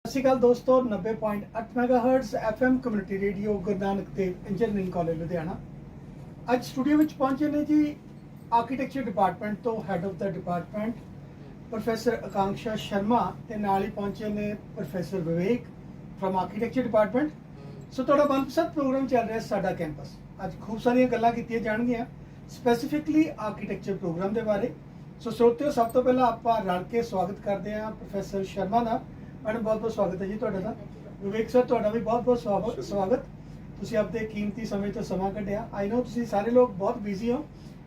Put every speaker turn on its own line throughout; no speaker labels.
ਸਤਿ ਸ਼੍ਰੀ ਅਕਾਲ ਦੋਸਤੋ 90.8 megahertz FM community radio Guru Nanak Dev engineering college Ludhiana. ਅੱਜ ਸਟੂਡੀਓ ਵਿੱਚ ਪਹੁੰਚੇ ਨੇ ਜੀ ਆਰਕੀਟੈਕਚਰ ਡਿਪਾਰਟਮੈਂਟ ਤੋਂ ਹੈੱਡ ਆਫ ਦਾ ਡਿਪਾਰਟਮੈਂਟ ਪ੍ਰੋਫੈਸਰ ਆਕਾਂक्षा ਸ਼ਰਮਾ ਤੇ ਨਾਲ ਹੀ ਪਹੁੰਚੇ ਨੇ professor Vivek from architecture department. So ਤੁਹਾਡਾ ਮਨਪਸੰਦ ਪ੍ਰੋਗਰਾਮ ਚੱਲ ਰਿਹਾ ਸਾਡਾ ਕੈਂਪਸ। ਅੱਜ ਖੂਬ ਸਾਰੀਆਂ ਗੱਲਾਂ ਕੀਤੀਆਂ ਜਾਣਗੀਆਂ ਸਪੈਸੀਫਿਕਲੀ ਆਰਕੀਟੈਕਚਰ ਪ੍ਰੋਗਰਾਮ ਦੇ ਬਾਰੇ। ਸੋ ਸਰੋਤਿਓ, ਸਭ ਤੋਂ ਪਹਿਲਾਂ ਆਪਾਂ ਰਲ ਕੇ ਸਵਾਗਤ ਕਰਦੇ ਹਾਂ ਪ੍ਰੋਫੈਸਰ ਸ਼ਰਮਾ ਦਾ। मैडम बहुत बहुत स्वागत है जी ਤੁਹਾਡਾ ਦਾ। ਵਿਵੇਕ ਸਰ ਤੁਹਾਡਾ ਵੀ ਬਹੁਤ ਬਹੁਤ ਸਵਾਗਤ। ਤੁਸੀਂ ਆਪਣੇ ਕੀਮਤੀ ਸਮੇਂ ਤੋਂ ਸਮਾਂ ਕੱਢਿਆ। ਆਈ ਨੋ ਤੁਸੀਂ ਸਾਰੇ ਲੋਕ ਬਹੁਤ ਬਿਜ਼ੀ ਹੋ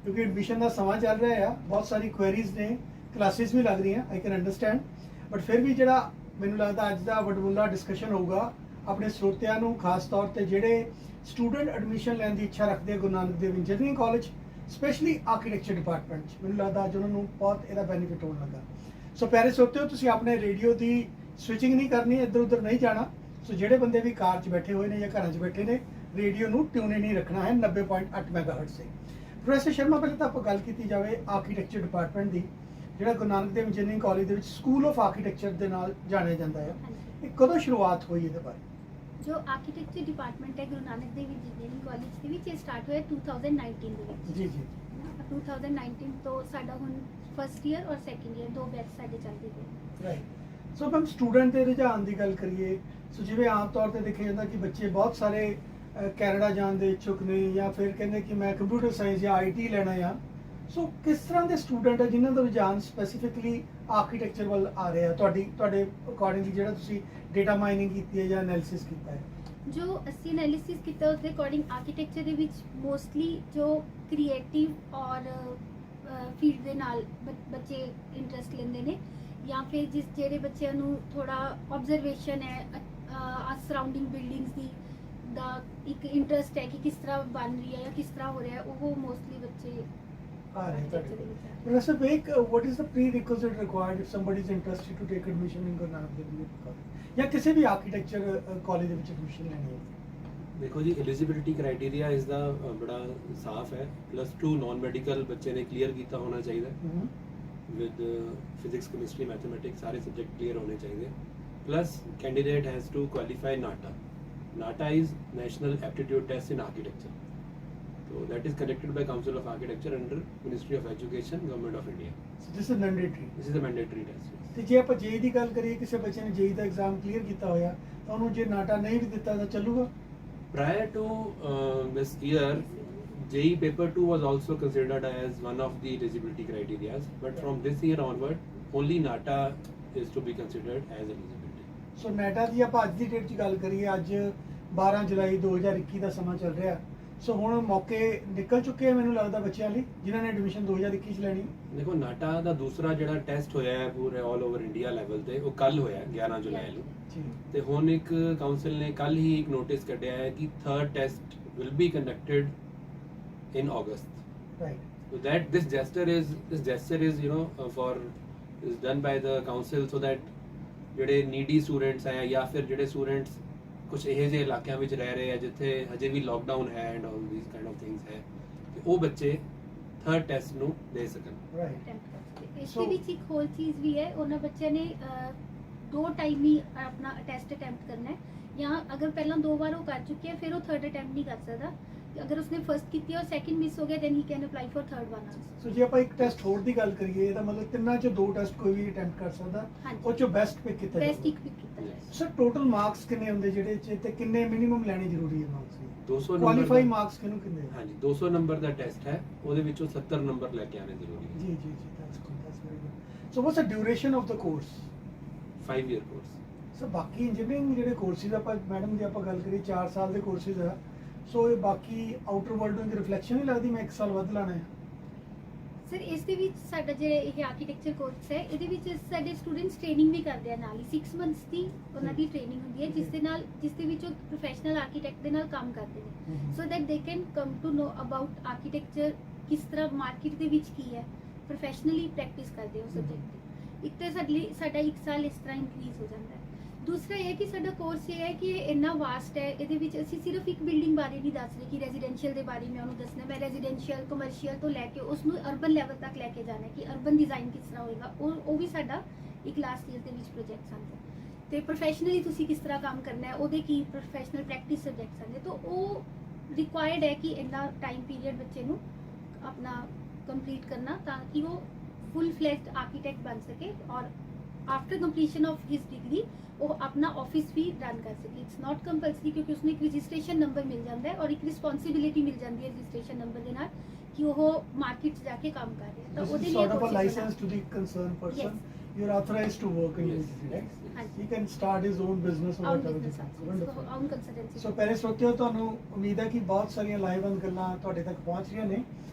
ਕਿਉਂਕਿ ਐਡਮਿਸ਼ਨ ਦਾ ਸਮਾਂ ਚੱਲ ਰਿਹਾ ਆ, ਬਹੁਤ ਸਾਰੀ ਕੁਐਰੀਜ਼ ਨੇ, ਕਲਾਸਿਸ ਵੀ ਲੱਗ ਰਹੀਆਂ, ਆਈ ਕੈਨ ਅੰਡਰਸਟੈਂਡ। ਬਟ ਫਿਰ ਵੀ ਜਿਹੜਾ ਮੈਨੂੰ ਲੱਗਦਾ ਅੱਜ ਦਾ ਵਡਮੁੱਲਾ ਡਿਸਕਸ਼ਨ ਹੋਊਗਾ ਆਪਣੇ ਸਰੋਤਿਆਂ ਨੂੰ, ਖਾਸ ਤੌਰ ਤੇ ਜਿਹੜੇ ਸਟੂਡੈਂਟ ਐਡਮਿਸ਼ਨ ਲੈਣ ਦੀ ਇੱਛਾ ਰੱਖਦੇ ਆ Guru Nanak Dev engineering college, specially architecture department 'ਚ, ਮੈਨੂੰ ਲੱਗਦਾ ਅੱਜ ਉਹਨਾਂ ਨੂੰ ਬਹੁਤ ਇਹਦਾ ਬੈਨੀਫਿਟ ਹੋਣ ਲੱਗਾ। ਸੋ ਪਿਆਰੇ ਸਰੋਤਿਓ, ਤੁਸੀਂ ਆਪਣੇ ਰੇਡੀਓ ਦੀ ਸਵਿਚਿੰਗ ਨਹੀਂ ਕਰਨੀ, ਇੱਧਰ ਉੱਧਰ ਨਹੀਂ ਜਾਣਾ। ਸੋ ਜਿਹੜੇ ਬੰਦੇ ਵੀ ਕਾਰ 'ਚ ਬੈਠੇ ਹੋਏ ਨੇ ਜਾਂ ਘਰਾਂ 'ਚ ਬੈਠੇ ਨੇ, ਰੇਡੀਓ ਨੂੰ ਟਿਊਨ ਨਹੀਂ ਰੱਖਣਾ ਹੈ 90.8 ਮੈਗਾਹਰਟਜ਼ ਸੇ। ਪ੍ਰੋਫੈਸਰ ਸ਼ਰਮਾ, ਪਹਿਲਾਂ ਤਾਂ ਆਪਾਂ ਗੱਲ ਕੀਤੀ ਜਾਵੇ ਆਰਕੀਟੈਕਚਰ ਡਿਪਾਰਟਮੈਂਟ ਦੀ, ਜਿਹੜਾ ਗੁਰੂ ਨਾਨਕ ਦੇਵ ਇੰਜੀਨੀਅਰਿੰਗ ਕਾਲਜ ਦੇ ਵਿੱਚ ਸਕੂਲ ਆਫ ਆਰਕੀਟੈਕਚਰ ਦੇ ਨਾਲ ਜਾਣਿਆ ਜਾਂਦਾ ਹੈ। ਇਹ ਕਦੋਂ ਸ਼ੁਰੂਆਤ ਹੋਈ ਇਹਦੇ ਬਾਰੇ?
जो आर्किटेक्चर डिपार्टमेंट है गुरु नानक देव इंजीनियरिंग कॉलेज ਦੇ ਵਿੱਚ ਸਟਾਰਟ ਹੋਇਆ 2019 ਦੇ ਵਿੱਚ।
ਜੀ ਜੀ।
2019 ਤੋਂ ਸਾਡਾ ਹੁਣ ਫਸਟ ਈਅਰ ਔਰ ਸੈਕੰਡ ਈਅਰ ਦੋ ਬੈਚ ਸਾਡੇ ਚੱਲਦੇ ਪਏ।
ਰਾਈਟ। ਸੋ ਮੈਮ, ਸਟੂਡੈਂਟ ਦੇ ਰੁਝਾਨ ਦੀ ਗੱਲ ਕਰੀਏ, ਸੋ ਜਿਵੇਂ ਆਮ ਤੌਰ ਤੇ ਦੇਖਿਆ ਜਾਂਦਾ ਕਿ ਬੱਚੇ ਬਹੁਤ ਸਾਰੇ ਕੈਨੇਡਾ ਜਾਣ ਦੇ ਇੱਛੁਕ ਨੇ ਜਾਂ ਫਿਰ ਕਹਿੰਦੇ ਕਿ ਮੈਂ ਕੰਪਿਊਟਰ ਸਾਇੰਸ ਜਾਂ IT ਲੈਣਾ ਆ। ਸੋ ਕਿਸ ਤਰ੍ਹਾਂ ਦੇ ਸਟੂਡੈਂਟ ਹੈ ਜਿਨ੍ਹਾਂ ਦਾ ਰੁਝਾਨ ਸਪੈਸੀਫਿਕਲੀ ਆਰਕੀਟੈਕਚਰ ਵੱਲ ਆ ਰਿਹਾ ਤੁਹਾਡੇ ਅਕੋਰਡਿੰਗਲੀ, ਜਿਹੜਾ ਤੁਸੀਂ ਡੇਟਾ ਮਾਈਨਿੰਗ ਕੀਤੀ ਹੈ ਜਾਂ ਐਨਾਲਿਸਿਸ ਕੀਤਾ ਹੈ?
ਜੋ ਅਸੀਂ ਐਨਾਲਿਸਿਸ ਕੀਤਾ ਉਸ ਦੇ ਅਕੋਰਡਿੰਗ ਆਰਕੀਟੈਕਚਰ ਦੇ ਵਿੱਚ ਮੋਸਟਲੀ ਜੋ ਕ੍ਰੀਏਟਿਵ ਔਰ ਫੀਲਡ ਦੇ ਨਾਲ ਬੱਚੇ ਇੰਟਰਸਟ ਲੈਂਦੇ ਨੇ, ਜਾਂ ਫਿਰ ਜਿਹੜੇ ਬੱਚਿਆਂ ਨੂੰ ਥੋੜਾ ਆਬਜ਼ਰਵੇਸ਼ਨ ਹੈ ਸਰਾਊਂਡਿੰਗ ਬਿਲਡਿੰਗਸ ਦੀ ਦਾ ਇੱਕ ਇੰਟਰਸਟ ਹੈ ਕਿ ਕਿਸ ਤਰ੍ਹਾਂ ਬਣ ਰਹੀ ਹੈ ਜਾਂ ਕਿਸ ਤਰ੍ਹਾਂ ਹੋ ਰਿਹਾ ਹੈ, ਉਹ ਮੋਸਟਲੀ ਬੱਚੇ ਆ ਰਹੇ ਨੇ।
Professor Vivek, what is the prerequisite required if somebody is interested to take admission in Guru Nanak Dev College ਜਾਂ ਕਿਸੇ ਵੀ ਆਰਕੀਟੈਕਚਰ ਕਾਲਜ ਦੇ ਵਿੱਚ ਐਡਮਿਸ਼ਨ ਲੈਣੀ ਹੈ?
देखो जी, एलिजिबिलिटी क्राइटेरिया इसका बड़ा साफ है। +2 नॉन मैडिकल बच्चे ने क्लियर किया होना चाहिए विद फिजिक्स केमिस्ट्री मैथमेटिक्स सारे सब्जेक्ट क्लियर होने चाहिए। Plus candidate has to qualify NATA. NATA is national aptitude test in architecture, so that is conducted by Council of Architecture under Ministry of Education, Government of India.
So this is mandatory.
This is a mandatory test.
ਤੇ ਜੇ ਆਪਾਂ JEE ਦੀ ਗੱਲ ਕਰੀਏ, ਕਿਸੇ ਬੱਚੇ ਨੇ JEE ਦਾ exam clear ਕੀਤਾ ਹੋਇਆ ਤਾਂ ਉਹਨੂੰ ਜੇ ਨਾਟਾ ਨਹੀਂ ਵੀ ਦਿੱਤਾ ਤਾਂ ਚੱਲੂਗਾ?
Prior to this year, JEE paper 2 was also considered as one of the eligibility criteria, but from this year onward, only NATA is to be considered as eligibility.
ਸੋ ਨਾਟਾ ਦੀ ਆਪਾਂ ਅੱਜ ਦੀ ਡੇਟ 'ਚ ਗੱਲ ਕਰੀਏ, ਅੱਜ 12 ਜੁਲਾਈ 2021 ਦਾ ਸਮਾਂ ਚੱਲ ਰਿਹਾ। ਸੋ ਹੁਣ ਮੌਕੇ ਨਿਕਲ ਚੁੱਕੇ ਆ ਮੈਨੂੰ ਲੱਗਦਾ ਬੱਚਿਆਂ ਲਈ ਜਿਨ੍ਹਾਂ ਨੇ ਐਡਮਿਸ਼ਨ 2021 ਚ ਲੈਣੀ।
ਦੇਖੋ, ਨਾਟਾ ਦਾ ਦੂਸਰਾ ਜਿਹੜਾ ਟੈਸਟ ਹੋਇਆ ਹੈ ਪੂਰੇ ਆਲ ਓਵਰ ਇੰਡੀਆ ਲੈਵਲ ਤੇ, ਉਹ ਕੱਲ ਹੋਇਆ 11 ਜੁਲਾਈ ਨੂੰ। ਤੇ ਹੁਣ ਇੱਕ ਕਾਉਂਸਲ ਨੇ ਕੱਲ ਹੀ ਇੱਕ ਨੋਟਿਸ ਕੱਢਿਆ ਹੈ ਕਿ third test will be conducted in August.
Right.
So that this gesture is for is done by the council so that ਜਿਹੜੇ ਨੀਡੀ ਸਟੂਡੈਂਟਸ ਹੈ ਜਾਂ ਫਿਰ ਜਿਹੜੇ ਸਟੂਡੈਂਟਸ ਕੁਝ ਇਹੋ ਜਿਹੇ ਇਲਾਕਿਆਂ ਵਿੱਚ ਰਹਿ ਰਹੇ ਆ ਜਿੱਥੇ ਹਜੇ ਵੀ ਲੋਕਡਾਊਨ ਹੈ and all these kind of things ਹੈ, ਤੇ ਉਹ ਬੱਚੇ ਥਰਡ ਟੈਸਟ ਨੂੰ ਦੇ ਸਕਣ।
ਰਾਈਟ।
ਇਸ ਦੇ ਵਿੱਚ ਇੱਕ ਹੋਰ ਚੀਜ਼ ਵੀ ਹੈ, ਉਹਨਾਂ ਬੱਚਿਆਂ ਨੇ ਦੋ ਟਾਈਮ ਹੀ ਆਪਣਾ ਟੈਸਟ ਅਟੈਂਪਟ ਕਰਨਾ ਹੈ, ਜਾਂ ਅਗਰ ਪਹਿਲਾਂ 2 ਵਾਰ ਉਹ ਕਰ ਚੁੱਕੇ ਹੈ ਫਿਰ ਉਹ ਥਰਡ ਅਟੈਂਪਟ ਨਹੀਂ ਕਰ ਸਕਦਾ। ਅਗਰ ਉਸਨੇ ਫਸਟ ਕੀਤੀ ਔਰ ਸੈਕਿੰਡ ਮਿਸ ਹੋ ਗਿਆ then he can apply for third one.
So ਜੇ ਆਪਾਂ ਇੱਕ ਟੈਸਟ ਹੋਰ ਦੀ ਗੱਲ ਕਰੀਏ, ਇਹਦਾ ਮਤਲਬ ਤਿੰਨਾਂ ਚੋਂ 2 ਟੈਸਟ ਕੋਈ ਵੀ ਅਟੈਂਪਟ ਕਰ ਸਕਦਾ, ਉਹ ਚੋਂ ਬੈਸਟ ਪਿਕ ਕੀਤਾ ਜਾਊਗਾ।
ਬੈਸਟ ਇੱਕ ਪਿਕ ਕੀਤਾ ਜਾਏ।
ਸਰ ਟੋਟਲ ਮਾਰਕਸ ਕਿੰਨੇ ਹੁੰਦੇ ਜਿਹੜੇ ਚ, ਤੇ ਕਿੰਨੇ ਮਿਨੀਮਮ ਲੈਣੇ ਜ਼ਰੂਰੀ ਹੈ ਮਾਰਕਸ ਦੀ?
200
ਕੁਆਲੀਫਾਈ ਮਾਰਕਸ ਕਿਹਨੂੰ ਕਿੰਨੇ?
ਹਾਂਜੀ, 200 ਨੰਬਰ ਦਾ ਟੈਸਟ ਹੈ, ਉਹਦੇ ਵਿੱਚੋਂ 70 ਨੰਬਰ ਲੈ ਕੇ ਆਣੇ ਜ਼ਰੂਰੀ ਹੈ।
ਜੀ ਜੀ ਜੀ, that's good, that's very good. So what's the duration of the course?
5 year course.
So ਬਾਕੀ ਇੰਜੀਨੀਅਰਿੰਗ ਜਿਹੜੇ ਕੋਰਸਿਸ ਆਪਾਂ ਮੈਡਮ ਦੀ ਆਪਾਂ ਗੱਲ ਕਰੀਏ 4 ਸਾਲ ਦੇ ਕੋਰਸਿਸ ਆ, ਸੋ ਇਹ ਬਾਕੀ ਆਊਟਰ ਵਰਲਡ ਨੂੰ ਰਿਫਲੈਕਸ਼ਨ ਨਹੀਂ ਲੱਗਦੀ ਮੈਂ 1 ਸਾਲ ਵੱਧ ਲਾਣਾ ਹੈ?
ਸਰ ਇਸ ਦੇ ਵਿੱਚ ਸਾਡਾ ਜਿਹੜਾ ਇਹ ਆਰਕੀਟੈਕਚਰ ਕੋਰਸ ਹੈ, ਇਹਦੇ ਵਿੱਚ ਸਾਡੇ ਸਟੂਡੈਂਟਸ ਟ੍ਰੇਨਿੰਗ ਵੀ ਕਰਦੇ ਆ ਨਾਲ ਹੀ। 6 ਮੰਥਸ ਦੀ ਉਹਨਾਂ ਦੀ ਟ੍ਰੇਨਿੰਗ ਹੁੰਦੀ ਹੈ ਜਿਸ ਦੇ ਵਿੱਚ ਉਹ ਪ੍ਰੋਫੈਸ਼ਨਲ ਆਰਕੀਟੈਕਟ ਦੇ ਨਾਲ ਕੰਮ ਕਰਦੇ ਨੇ, so that they can come to know about architecture, ਕਿਸ ਤਰ੍ਹਾਂ ਮਾਰਕੀਟ ਦੇ ਵਿੱਚ ਕੀ ਹੈ, ਪ੍ਰੋਫੈਸ਼ਨਲੀ ਪ੍ਰੈਕਟਿਸ ਕਰਦੇ ਹੋ ਸਬਜੈਕਟ ਦੀ। ਇੱਕ ਤਾਂ ਸਾਡਾ 1 ਸਾਲ ਇਸ ਤਰ੍ਹਾਂ ਇਨਕਰੀਜ਼ ਹੋ ਜਾਂਦਾ ਹੈ। दूसरा ये कि साडा कोर्स ये है कि इन्ना वास्ट है, ये असीं सिर्फ एक बिल्डिंग बारे नहीं दस रहे कि रेजिडेंशियल के बारे में उन्होंने दसना, मैं रेजिडेंशियल कमर्शियल तो लैके उसनूं अर्बन लैवल तक लैके जाना है कि अर्बन डिज़ाइन किस तरह होएगा, वो भी साडा एक लास्ट ईयर के प्रोजेक्ट सन। ਤੇ ਪ੍ਰੋਫੈਸ਼ਨਲੀ ਤੁਸੀਂ ਕਿਸ ਤਰ੍ਹਾਂ ਕੰਮ ਕਰਨਾ ਹੈ, ਉਹਦੇ ਕੀ ਪ੍ਰੋਫੈਸ਼ਨਲ ਪ੍ਰੈਕਟਿਸ ਸਬਜੈਕਟਸ ਹਨ, ਤਾਂ ਉਹ ਰਿਕੁਆਇਰਡ ਹੈ ਕਿ ਇੰਨਾ ਟਾਈਮ ਪੀਰੀਅਡ ਬੱਚੇ ਨੂੰ ਆਪਣਾ ਕੰਪਲੀਟ ਕਰਨਾ ਤਾਂ ਕਿ ਉਹ ਫੁੱਲ ਫਲੈਜਡ ਆਰਕੀਟੈਕਟ ਬਣ ਸਕੇ ਔਰ after completion of his degree ਉਹ ਆਪਣਾ ਆਫਿਸ ਵੀ ਰਨ ਕਰ ਸਕੇ। ਇਟਸ ਨਾਟ ਕੰਪਲਸਰੀ ਕਿਉਂਕਿ ਉਸਨੂੰ ਇੱਕ ਰਜਿਸਟ੍ਰੇਸ਼ਨ ਨੰਬਰ ਮਿਲ ਜਾਂਦਾ ਹੈ ਔਰ ਇੱਕ ਰਿਸਪੌਂਸਿਬਿਲਿਟੀ ਮਿਲ ਜਾਂਦੀ ਹੈ ਰਜਿਸਟ੍ਰੇਸ਼ਨ ਨੰਬਰ ਦੇ ਨਾਲ ਕਿ ਉਹ ਮਾਰਕੀਟ 'ਚ ਜਾ ਕੇ ਕੰਮ ਕਰ ਰਿਹਾ। ਤਾਂ
This
ਉਹਦੇ
is
ਲਈ
sort of a
coaching
license to the concerned person. You're authorized to work in
Yes,
university, right?
ਹਾਂਜੀ।
He can start his own business or
out
whatever.
Business
Wonderful.
Out consultancy.
So ਪਹਿਲੇ ਸਰੋਤਿਓ, ਤੁਹਾਨੂੰ ਉਮੀਦ ਹੈ ਕਿ ਬਹੁਤ ਸਾਰੀਆਂ live ਗੱਲਾਂ ਤੁਹਾਡੇ ਤੱਕ ਪਹੁੰਚ ਰਹੀਆਂ ਨੇ।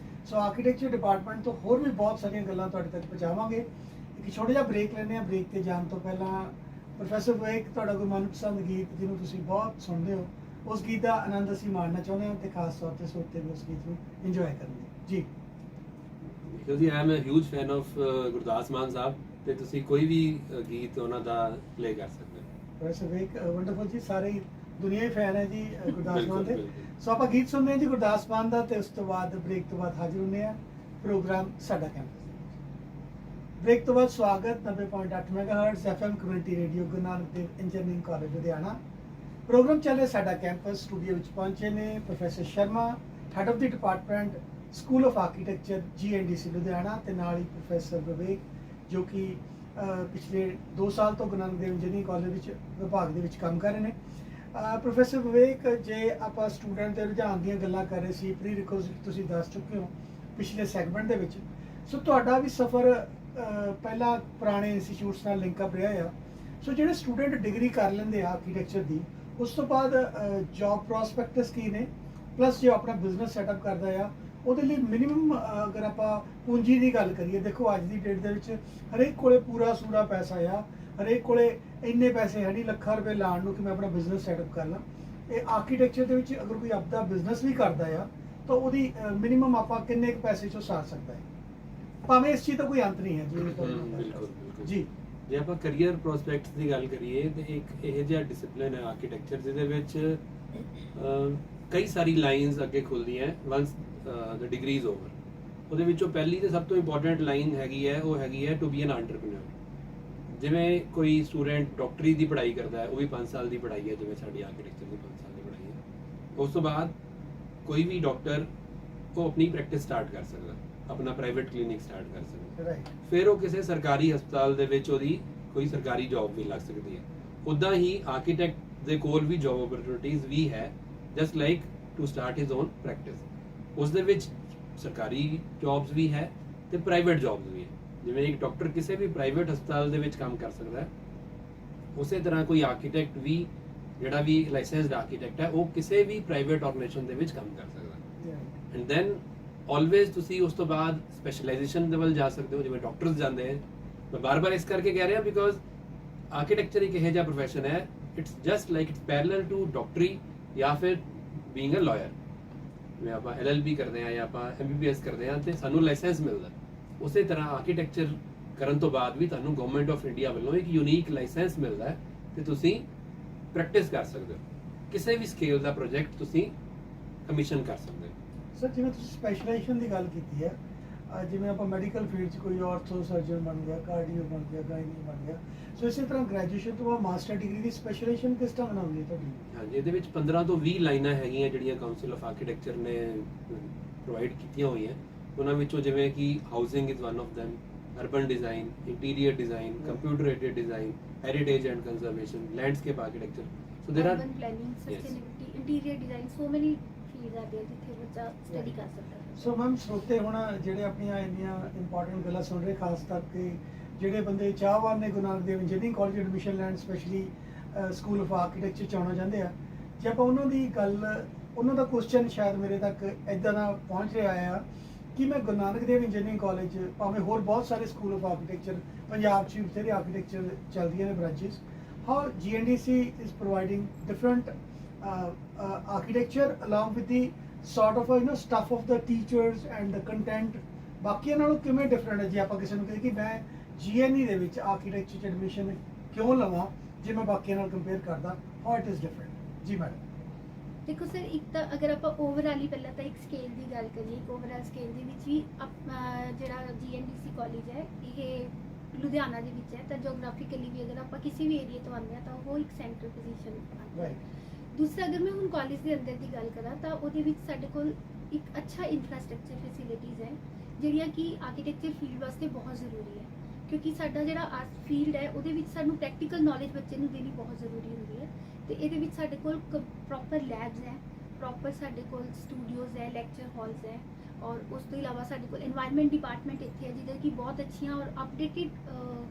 ਸੋ ਆਰਕੀਟੈਕਚਰ ਡਿਪਾਰਟਮੈਂਟ ਤੋਂ ਹੋਰ ਵੀ ਬਹੁਤ ਸਾਰੀਆਂ ਗੱਲਾਂ ਤੁਹਾਡੇ ਤੱਕ ਪਹੁੰਚਾਵਾਂਗੇ। ਇੱਕ ਛੋਟਾ ਜਿਹਾ ਬ੍ਰੇਕ ਲੈਂਦੇ ਹਾਂ। ਬ੍ਰੇਕ ਤੇ ਜਾਣ ਤੋਂ ਪਹਿਲਾਂ ਪ੍ਰੋਫੈਸਰ ਵਿਵੇਕ, ਤੁਹਾਡਾ ਕੋਈ ਮਨਪਸੰਦ ਗੀਤ ਜਿਹਨੂੰ ਤੁਸੀਂ ਬਹੁਤ ਸੁਣਦੇ ਹੋ, ਉਸ ਗੀਤ ਦਾ ਆਨੰਦ ਅਸੀਂ ਮਾਣਨਾ ਚਾਹੁੰਦੇ ਹਾਂ ਤੇ ਖਾਸ ਤੌਰ ਤੇ ਸਰੋਤੇ ਵੀ ਉਸ ਗੀਤ ਨੂੰ ਇੰਜੋਏ ਕਰਨਗੇ ਜੀ।
ਕਿਉਂਕਿ I am a huge fan of Gurdas Maan Sahib, ਤੇ ਤੁਸੀਂ ਕੋਈ ਵੀ ਗੀਤ ਉਹਨਾਂ ਦਾ ਪਲੇ ਕਰ ਸਕਦੇ ਹੋ।
ਪ੍ਰੋਫੈਸਰ ਵਿਵੇਕ ਵੰਡਰਫੁਲ ਜੀ, ਸਾਰੇ ਦੁਨੀਆ ਹੀ ਫੈਨ ਹੈ ਜੀ ਗੁਰਦਾਸ ਮਾਨ ਦੇ।
ਬਿਲਕੁਲ।
ਸੋ ਆਪਾਂ ਗੀਤ ਸੁਣਦੇ ਹਾਂ ਜੀ ਗੁਰਦਾਸ ਮਾਨ ਦਾ, ਤੇ ਉਸ ਤੋਂ ਬਾਅਦ ਬ੍ਰੇਕ ਤੋਂ ਬਾਅਦ ਹਾਜ਼ਰ ਹੁੰਦੇ ਆ ਪ੍ਰੋਗਰਾਮ ਸਾਡਾ ਕੈਂਪਸ। ਬ੍ਰੇਕ ਤੋਂ ਬਾਅਦ ਸਵਾਗਤ 90.8 megahertz FM community radio Guru Nanak Dev engineering college Ludhiana. Programme ਚੱਲ ਰਿਹਾ ਸਾਡਾ ਕੈਂਪਸ। ਸਟੂਡੀਓ ਵਿੱਚ ਪਹੁੰਚੇ ਨੇ professor Sharma, head of the department school of architecture GNDC Ludhiana, ਤੇ ਨਾਲ ਹੀ ਪ੍ਰੋਫੈਸਰ ਵਿਵੇਕ ਜੋ ਕਿ ਪਿਛਲੇ 2 ਸਾਲ ਤੋਂ ਗੁਰੂ ਨਾਨਕ ਦੇਵ ਇੰਜੀਨੀਅਰਿੰਗ ਕਾਲਜ ਵਿੱਚ ਵਿਭਾਗ ਦੇ ਵਿੱਚ ਕੰਮ ਕਰ ਰਹੇ ਨੇ। ਪ੍ਰੋਫੈਸਰ ਵਿਵੇਕ, ਜੇ ਆਪਾਂ ਸਟੂਡੈਂਟ ਦੇ ਰੁਝਾਨ ਦੀਆਂ ਗੱਲਾਂ ਕਰ ਰਹੇ ਸੀ, ਪ੍ਰੀ ਰਿਕੁਇਜ਼ਿਟ ਤੁਸੀਂ ਦੱਸ ਚੁੱਕੇ ਹੋ ਪਿਛਲੇ ਸੈਗਮੈਂਟ ਦੇ ਵਿੱਚ। ਸੋ ਤੁਹਾਡਾ ਵੀ ਸਫ਼ਰ ਪਹਿਲਾਂ ਪੁਰਾਣੇ ਇੰਸਟੀਚਿਊਟਸ ਨਾਲ ਲਿੰਕ ਅਪ ਰਿਹਾ ਆ। ਸੋ ਜਿਹੜੇ ਸਟੂਡੈਂਟ ਡਿਗਰੀ ਕਰ ਲੈਂਦੇ ਆ ਆਰਕੀਟੈਕਚਰ ਦੀ, ਉਸ ਤੋਂ ਬਾਅਦ ਜੌਬ ਪ੍ਰੋਸਪੈਕਟਸ ਕੀ ਨੇ, ਪਲੱਸ ਜੇ ਆਪਣਾ ਬਿਜ਼ਨਸ ਸੈਟਅਪ ਕਰਦਾ ਆ ਉਹਦੇ ਲਈ ਮਿਨੀਮਮ ਅਗਰ ਆਪਾਂ ਪੂੰਜੀ ਦੀ ਗੱਲ ਕਰੀਏ, ਦੇਖੋ ਅੱਜ ਦੀ ਡੇਟ ਦੇ ਵਿੱਚ ਹਰੇਕ ਕੋਲੇ ਪੂਰਾ ਸੂਰਾ ਪੈਸਾ ਆ, ਹਰੇਕ ਕੋਲੇ ਇੰਨੇ ਪੈਸੇ ਹੈ ਨਹੀਂ ਲੱਖਾਂ ਰੁਪਏ ਲਾਉਣ ਨੂੰ ਕਿ ਮੈਂ ਆਪਣਾ ਬਿਜ਼ਨਸ ਸੈਟਅਪ ਕਰ ਲਾਂ। ਇਹ ਆਰਕੀਟੈਕਚਰ ਦੇ ਵਿੱਚ ਅਗਰ ਕੋਈ ਆਪਦਾ ਬਿਜ਼ਨਸ ਵੀ ਕਰਦਾ ਆ ਤਾਂ ਉਹਦੀ ਮਿਨੀਮਮ ਆਪਾਂ ਕਿੰਨੇ ਕੁ ਪੈਸੇ 'ਚੋਂ ਸਾਰ ਸਕਦਾ ਹੈ, ਭਾਵੇਂ ਇਸ ਚੀਜ਼ ਦਾ ਕੋਈ ਅੰਤ ਨਹੀਂ ਹੈ ਜੀ।
ਬਿਲਕੁਲ
ਜੀ,
ਜੇ ਆਪਾਂ ਕੈਰੀਅਰ ਪ੍ਰੋਸਪੈਕਟਸ ਦੀ ਗੱਲ ਕਰੀਏ ਤੇ ਇੱਕ ਇਹ ਜਿਹਾ ਡਿਸਪਲਿਨ ਹੈ ਆਰਕੀਟੈਕਚਰ ਜਿਹਦੇ ਵਿੱਚ ਕਈ ਸਾਰੀ ਲਾਈਨਸ ਅੱਗੇ ਖੁੱਲਦੀਆਂ once the degree is over. ਉਹਦੇ ਵਿੱਚੋਂ ਪਹਿਲੀ ਤੇ ਸਭ ਤੋਂ ਇੰਪੋਰਟੈਂਟ ਲਾਈਨ ਹੈਗੀ ਹੈ, ਉਹ ਹੈਗੀ ਹੈ ਟੂ ਬੀ ਐਨ ਐਂਟਰਪ੍ਰੀਨਿਓਰ। ਜਿਵੇਂ ਕੋਈ ਸਟੂਡੈਂਟ ਡਾਕਟਰੀ ਦੀ ਪੜ੍ਹਾਈ ਕਰਦਾ ਹੈ, ਉਹ ਵੀ 5 ਸਾਲ ਦੀ ਪੜ੍ਹਾਈ ਹੈ, ਜਿਵੇਂ ਸਾਡੀ ਆਰਕੀਟੈਕਚਰ ਦੀ 5 ਸਾਲ ਦੀ ਪੜ੍ਹਾਈ ਹੈ। ਉਸ ਤੋਂ ਬਾਅਦ ਕੋਈ ਵੀ ਡਾਕਟਰ ਉਹ ਆਪਣੀ ਪ੍ਰੈਕਟਿਸ ਸਟਾਰਟ ਕਰ ਸਕਦਾ, ਆਪਣਾ ਪ੍ਰਾਈਵੇਟ ਕਲੀਨਿਕ ਸਟਾਰਟ ਕਰ ਸਕਦਾ।
ਰਾਈਟ।
ਫਿਰ ਉਹ ਕਿਸੇ ਸਰਕਾਰੀ ਹਸਪਤਾਲ ਦੇ ਵਿੱਚ ਉਹਦੀ ਕੋਈ ਸਰਕਾਰੀ ਜੌਬ ਵੀ ਲੱਗ ਸਕਦੀ ਹੈ। ਉੱਦਾਂ ਹੀ ਆਰਕੀਟੈਕਟ ਦੇ ਕੋਲ ਵੀ ਜੌਬ ਓਪਰਚੁਨਿਟੀਜ਼ ਵੀ ਹੈ, just like to start his own practice. ਉਸ ਦੇ ਵਿੱਚ ਸਰਕਾਰੀ ਜੌਬਸ ਵੀ ਹੈ ਤੇ ਪ੍ਰਾਈਵੇਟ ਜੌਬਸ ਵੀ ਹੈ। ਜਿਵੇਂ ਇੱਕ ਡਾਕਟਰ ਕਿਸੇ ਵੀ ਪ੍ਰਾਈਵੇਟ ਹਸਪਤਾਲ ਦੇ ਵਿੱਚ ਕੰਮ ਕਰ ਸਕਦਾ ਹੈ, ਉਸੇ ਤਰ੍ਹਾਂ ਕੋਈ ਆਰਕੀਟੈਕਟ ਵੀ ਜਿਹੜਾ ਵੀ ਲਾਇਸੈਂਸਡ ਆਰਕੀਟੈਕਟ ਹੈ ਉਹ ਕਿਸੇ ਵੀ ਪ੍ਰਾਈਵੇਟ ਆਰਗੇਨਾਈਜੇਸ਼ਨ ਦੇ ਵਿੱਚ ਕੰਮ ਕਰ ਸਕਦਾ ਹੈ। ਐਂਡ ਦੈਨ ਆਲਵੇਜ਼ ਤੁਸੀਂ ਉਸ ਤੋਂ ਬਾਅਦ ਸਪੈਸ਼ਲਾਈਜੇਸ਼ਨ ਦੇ ਵੱਲ ਜਾ ਸਕਦੇ ਹੋ, ਜਿਵੇਂ ਡਾਕਟਰਸ ਜਾਂਦੇ ਹਨ। ਮੈਂ ਬਾਰ-ਬਾਰ ਇਸ ਕਰਕੇ ਕਹਿ ਰਿਹਾ ਬਿਕੋਜ਼ ਆਰਕੀਟੈਕਚਰ ਇੱਕ ਇਹੋ ਜਿਹਾ ਪ੍ਰੋਫੈਸ਼ਨ ਹੈ, it's just like it's parallel to ਡਾਕਟਰੀ ਜਾਂ ਫਿਰ ਬੀਇੰਗ ਅ ਲਾਇਰ। ਜਿਵੇਂ ਆਪਾਂ LLB ਕਰਦੇ ਹਾਂ ਜਾਂ ਆਪਾਂ MBBS ਕਰਦੇ ਹਾਂ ਤੇ ਸਾਨੂੰ ਲਾਇਸੈਂਸ ਮਿਲਦਾ, ਉਸੇ ਤਰ੍ਹਾਂ ਆਰਕੀਟੈਕਚਰ ਕਰਨ ਤੋਂ ਬਾਅਦ ਵੀ ਤੁਹਾਨੂੰ ਗਵਰਨਮੈਂਟ ਆਫ ਇੰਡੀਆ ਵੱਲੋਂ ਇੱਕ ਯੂਨੀਕ ਲਾਇਸੈਂਸ ਮਿਲਦਾ ਹੈ ਤੇ ਤੁਸੀਂ ਪ੍ਰੈਕਟਿਸ ਕਰ ਸਕਦੇ ਹੋ। ਕਿਸੇ ਵੀ ਸਕੇਲ ਦਾ ਪ੍ਰੋਜੈਕਟ ਤੁਸੀਂ ਕਮਿਸ਼ਨ ਕਰ ਸਕਦੇ ਹੋ।
ਸਰ, ਜਿਵੇਂ ਤੁਸੀਂ ਸਪੈਸ਼ਲਾਈਜੇਸ਼ਨ ਦੀ ਗੱਲ ਕੀਤੀ ਹੈ, ਜਿਵੇਂ ਆਪਾਂ ਮੈਡੀਕਲ ਫੀਲਡ 'ਚ ਕੋਈ ਆਰਥੋ ਸਰਜਨ ਬਣ ਗਿਆ, ਕਾਰਡੀਓ ਬਣ ਗਿਆ, ਗਾਇਨੀ ਬਣ ਗਿਆ, ਸੋ ਇਸੇ ਤਰ੍ਹਾਂ ਗ੍ਰੈਜੂਏਸ਼ਨ ਤੋਂ ਬਾਅਦ ਮਾਸਟਰ ਡਿਗਰੀ ਦੀ ਸਪੈਸ਼ਲਾਈਜੇਸ਼ਨ ਕਿਸ ਤਰ੍ਹਾਂ ਨਾਲ ਹੁੰਦੀ ਹੈ ਤੁਹਾਡੀ?
ਹਾਂਜੀ, ਇਹਦੇ ਵਿੱਚ 15 ਤੋਂ 20 ਲਾਈਨਾਂ ਹੈਗੀਆਂ ਜਿਹੜੀਆਂ ਕਾਉਂਸਲ ਆਫ ਆਰਕੀਟੈਕਚਰ ਨੇ ਪ੍ਰੋਵਾਈਡ ਕੀਤੀਆਂ ਹੋਈਆਂ। ਉਹਨਾਂ ਵਿੱਚੋਂ ਜਿਵੇਂ ਕਿ housing is one of them, urban design, interior design, computer aided design, heritage and conservation, landscape architecture. So there
urban planning, sustainability, interior design, so many fields are there ਜਿੱਥੇ ਬੱਚਾ study ਕਰ ਸਕਦਾ ਹੈ।
ਸੋ ਮੈਮ, ਸਰੋਤੇ ਹੁਣ ਜਿਹੜੇ ਆਪਣੀਆਂ ਇੰਨੀਆਂ ਇੰਪੋਰਟੈਂਟ ਗੱਲਾਂ ਸੁਣ ਰਹੇ, ਖਾਸ ਕਰਕੇ ਜਿਹੜੇ ਬੰਦੇ ਚਾਹਵਾਨ ਨੇ ਗੁਰੂ Nanak Dev engineering college admission ਲੈਣ, ਸਪੈਸ਼ਲੀ ਸਕੂਲ ਆਫ ਆਰਕੀਟੈਕਚਰ 'ਚ ਆਉਣਾ ਚਾਹੁੰਦੇ ਆ, ਜੇ ਆਪਾਂ ਉਹਨਾਂ ਦੀ ਗੱਲ, ਉਹਨਾਂ ਦਾ ਕੁਐਸਚਨ ਸ਼ਾਇਦ ਮੇਰੇ ਤੱਕ ਇੱਦਾਂ ਦਾ ਪਹੁੰਚ ਰਿਹਾ ਆ ਕਿ ਮੈਂ ਗੁਰੂ ਨਾਨਕ ਦੇਵ ਇੰਜੀਨੀਅਰਿੰਗ ਕਾਲਜ, ਭਾਵੇਂ ਹੋਰ ਬਹੁਤ ਸਾਰੇ ਸਕੂਲ ਆਫ ਆਰਕੀਟੈਕਚਰ ਪੰਜਾਬ 'ਚ ਬਥੇਰੇ ਆਰਕੀਟੈਕਚਰ ਚੱਲਦੀਆਂ ਨੇ branches, how GNDC is providing different architecture along with the sort of stuff of the teachers and the content ਬਾਕੀਆਂ ਨਾਲੋਂ ਕਿਵੇਂ ਡਿਫਰੈਂਟ ਹੈ? ਜੇ ਆਪਾਂ ਕਿਸੇ ਨੂੰ ਕਹੀਏ ਕਿ ਮੈਂ GNE ਦੇ ਵਿੱਚ ਆਰਕੀਟੈਕਚਰ 'ਚ ਐਡਮਿਸ਼ਨ ਕਿਉਂ ਲਵਾਂ ਜੇ ਮੈਂ ਬਾਕੀਆਂ ਨਾਲ ਕੰਪੇਅਰ ਕਰਦਾ, how it is different? ਜੀ ਮੈਡਮ।
ਦੇਖੋ ਸਰ, ਇੱਕ ਤਾਂ ਅਗਰ ਆਪਾਂ ਓਵਰਆਲ ਹੀ ਪਹਿਲਾਂ ਤਾਂ ਇੱਕ ਸਕੇਲ ਦੀ ਗੱਲ ਕਰੀਏ, ਇੱਕ ਓਵਰਆਲ ਸਕੇਲ ਦੇ ਵਿੱਚ ਵੀ ਜਿਹੜਾ GNDC ਕਾਲਜ ਹੈ, ਇਹ ਲੁਧਿਆਣਾ ਦੇ ਵਿੱਚ ਹੈ ਤਾਂ ਜੀਓਗ੍ਰਾਫਿਕਲੀ ਵੀ ਅਗਰ ਆਪਾਂ ਕਿਸੇ ਵੀ ਏਰੀਆ ਤੋਂ ਆਉਂਦੇ ਹਾਂ ਤਾਂ ਉਹ ਇੱਕ ਸੈਂਟਰਲ ਪੋਜੀਸ਼ਨ ਹੈ।
ਰਾਈਟ।
ਦੂਸਰਾ ਅਗਰ ਮੈਂ ਹੁਣ ਕਾਲਜ ਦੇ ਅੰਦਰ ਦੀ ਗੱਲ ਕਰਾਂ ਤਾਂ ਉਹਦੇ ਵਿੱਚ ਸਾਡੇ ਕੋਲ ਇੱਕ ਅੱਛਾ ਇਨਫਰਾਸਟ੍ਰਕਚਰ ਫੈਸਿਲਿਟੀਜ਼ ਹੈ ਜਿਹੜੀਆਂ ਕਿ ਆਰਕੀਟੈਕਚਰ ਫੀਲਡ ਵਾਸਤੇ ਬਹੁਤ ਜ਼ਰੂਰੀ ਹੈ, ਕਿਉਂਕਿ ਸਾਡਾ ਜਿਹੜਾ ਆਰਟ ਫੀਲਡ ਹੈ ਉਹਦੇ ਵਿੱਚ ਸਾਨੂੰ ਪ੍ਰੈਕਟੀਕਲ ਨੌਲੇਜ ਬੱਚੇ ਨੂੰ ਦੇਣੀ ਬਹੁਤ ਜ਼ਰੂਰੀ ਹੁੰਦੀ ਹੈ। ਤੇ ਇਹਦੇ ਵਿੱਚ ਸਾਡੇ ਕੋਲ ਪ੍ਰੋਪਰ ਲੈਬਸ ਹੈ, ਪ੍ਰੋਪਰ ਸਾਡੇ ਕੋਲ ਸਟੂਡੀਓਜ਼ ਹੈ, ਲੈਕਚਰ ਹਾਲਸ ਹੈ, ਔਰ ਉਸ ਤੋਂ ਇਲਾਵਾ ਸਾਡੇ ਕੋਲ এনवायरमेंट ਡਿਪਾਰਟਮੈਂਟ ਇੱਥੇ ਹੈ ਜਿਹਦੇ ਕਿ ਬਹੁਤ ਅੱਛੀਆਂ ਔਰ ਅਪਡੇਟਿਡ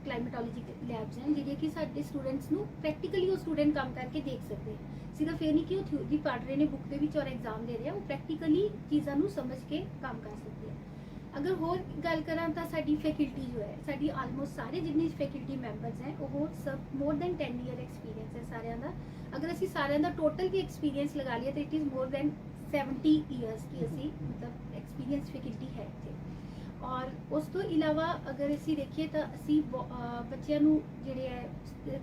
ਕਲਾਈਮੇਟੋਲੋਜੀ ਲੈਬਸ ਹਨ ਜਿਹੜੀਆਂ ਕਿ ਸਾਡੇ ਸਟੂਡੈਂਟਸ ਨੂੰ ਪ੍ਰੈਕਟੀਕਲੀ ਉਹ ਸਟੂਡੈਂਟ ਕੰਮ ਕਰਕੇ ਦੇਖ ਸਕਦੇ ਹੈ। ਸਿਰਫ ਇਹ ਨਹੀਂ ਕਿ ਉਹ ਥਿਊਰੀ ਪੜ੍ਹ ਰਹੇ ਨੇ ਬੁੱਕ ਦੇ ਵਿੱਚ ਔਰ ਐਗਜ਼ਾਮ ਦੇ ਰਹੇ ਆ, ਉਹ ਪ੍ਰੈਕਟੀਕਲੀ ਚੀਜ਼ਾਂ ਨੂੰ ਸਮਝ ਕੇ ਕੰਮ ਕਰ ਸਕਦੇ ਆ। ਅਗਰ ਹੋਰ ਗੱਲ ਕਰਾਂ ਤਾਂ ਸਾਡੀ ਫੈਕਲਟੀ ਜੋ ਹੈ, ਸਾਡੀ ਆਲਮੋਸਟ ਸਾਰੇ ਜਿੰਨੇ ਫੈਕਲਟੀ ਮੈਂਬਰਸ ਹੈ ਉਹ ਸਭ ਮੋਰ ਦੈਨ 10 ਈਅਰ ਐਕਸਪੀਰੀਅੰਸ ਹੈ ਸਾਰਿਆਂ ਦਾ। ਅਗਰ ਅਸੀਂ ਸਾਰਿਆਂ ਦਾ ਟੋਟਲ ਵੀ ਐਕਸਪੀਰੀਅੰਸ ਲਗਾ ਲਈਏ ਤਾਂ it is more than 70 years की ਅਸੀਂ ਮਤਲਬ ਐਕਸਪੀਰੀਅੰਸ ਫੈਕਲਟੀ ਹੈ ਇੱਥੇ। ਔਰ ਉਸ ਤੋਂ ਇਲਾਵਾ ਅਗਰ ਅਸੀਂ ਦੇਖੀਏ ਤਾਂ ਅਸੀਂ ਬੱਚਿਆਂ ਨੂੰ ਜਿਹੜੇ ਹੈ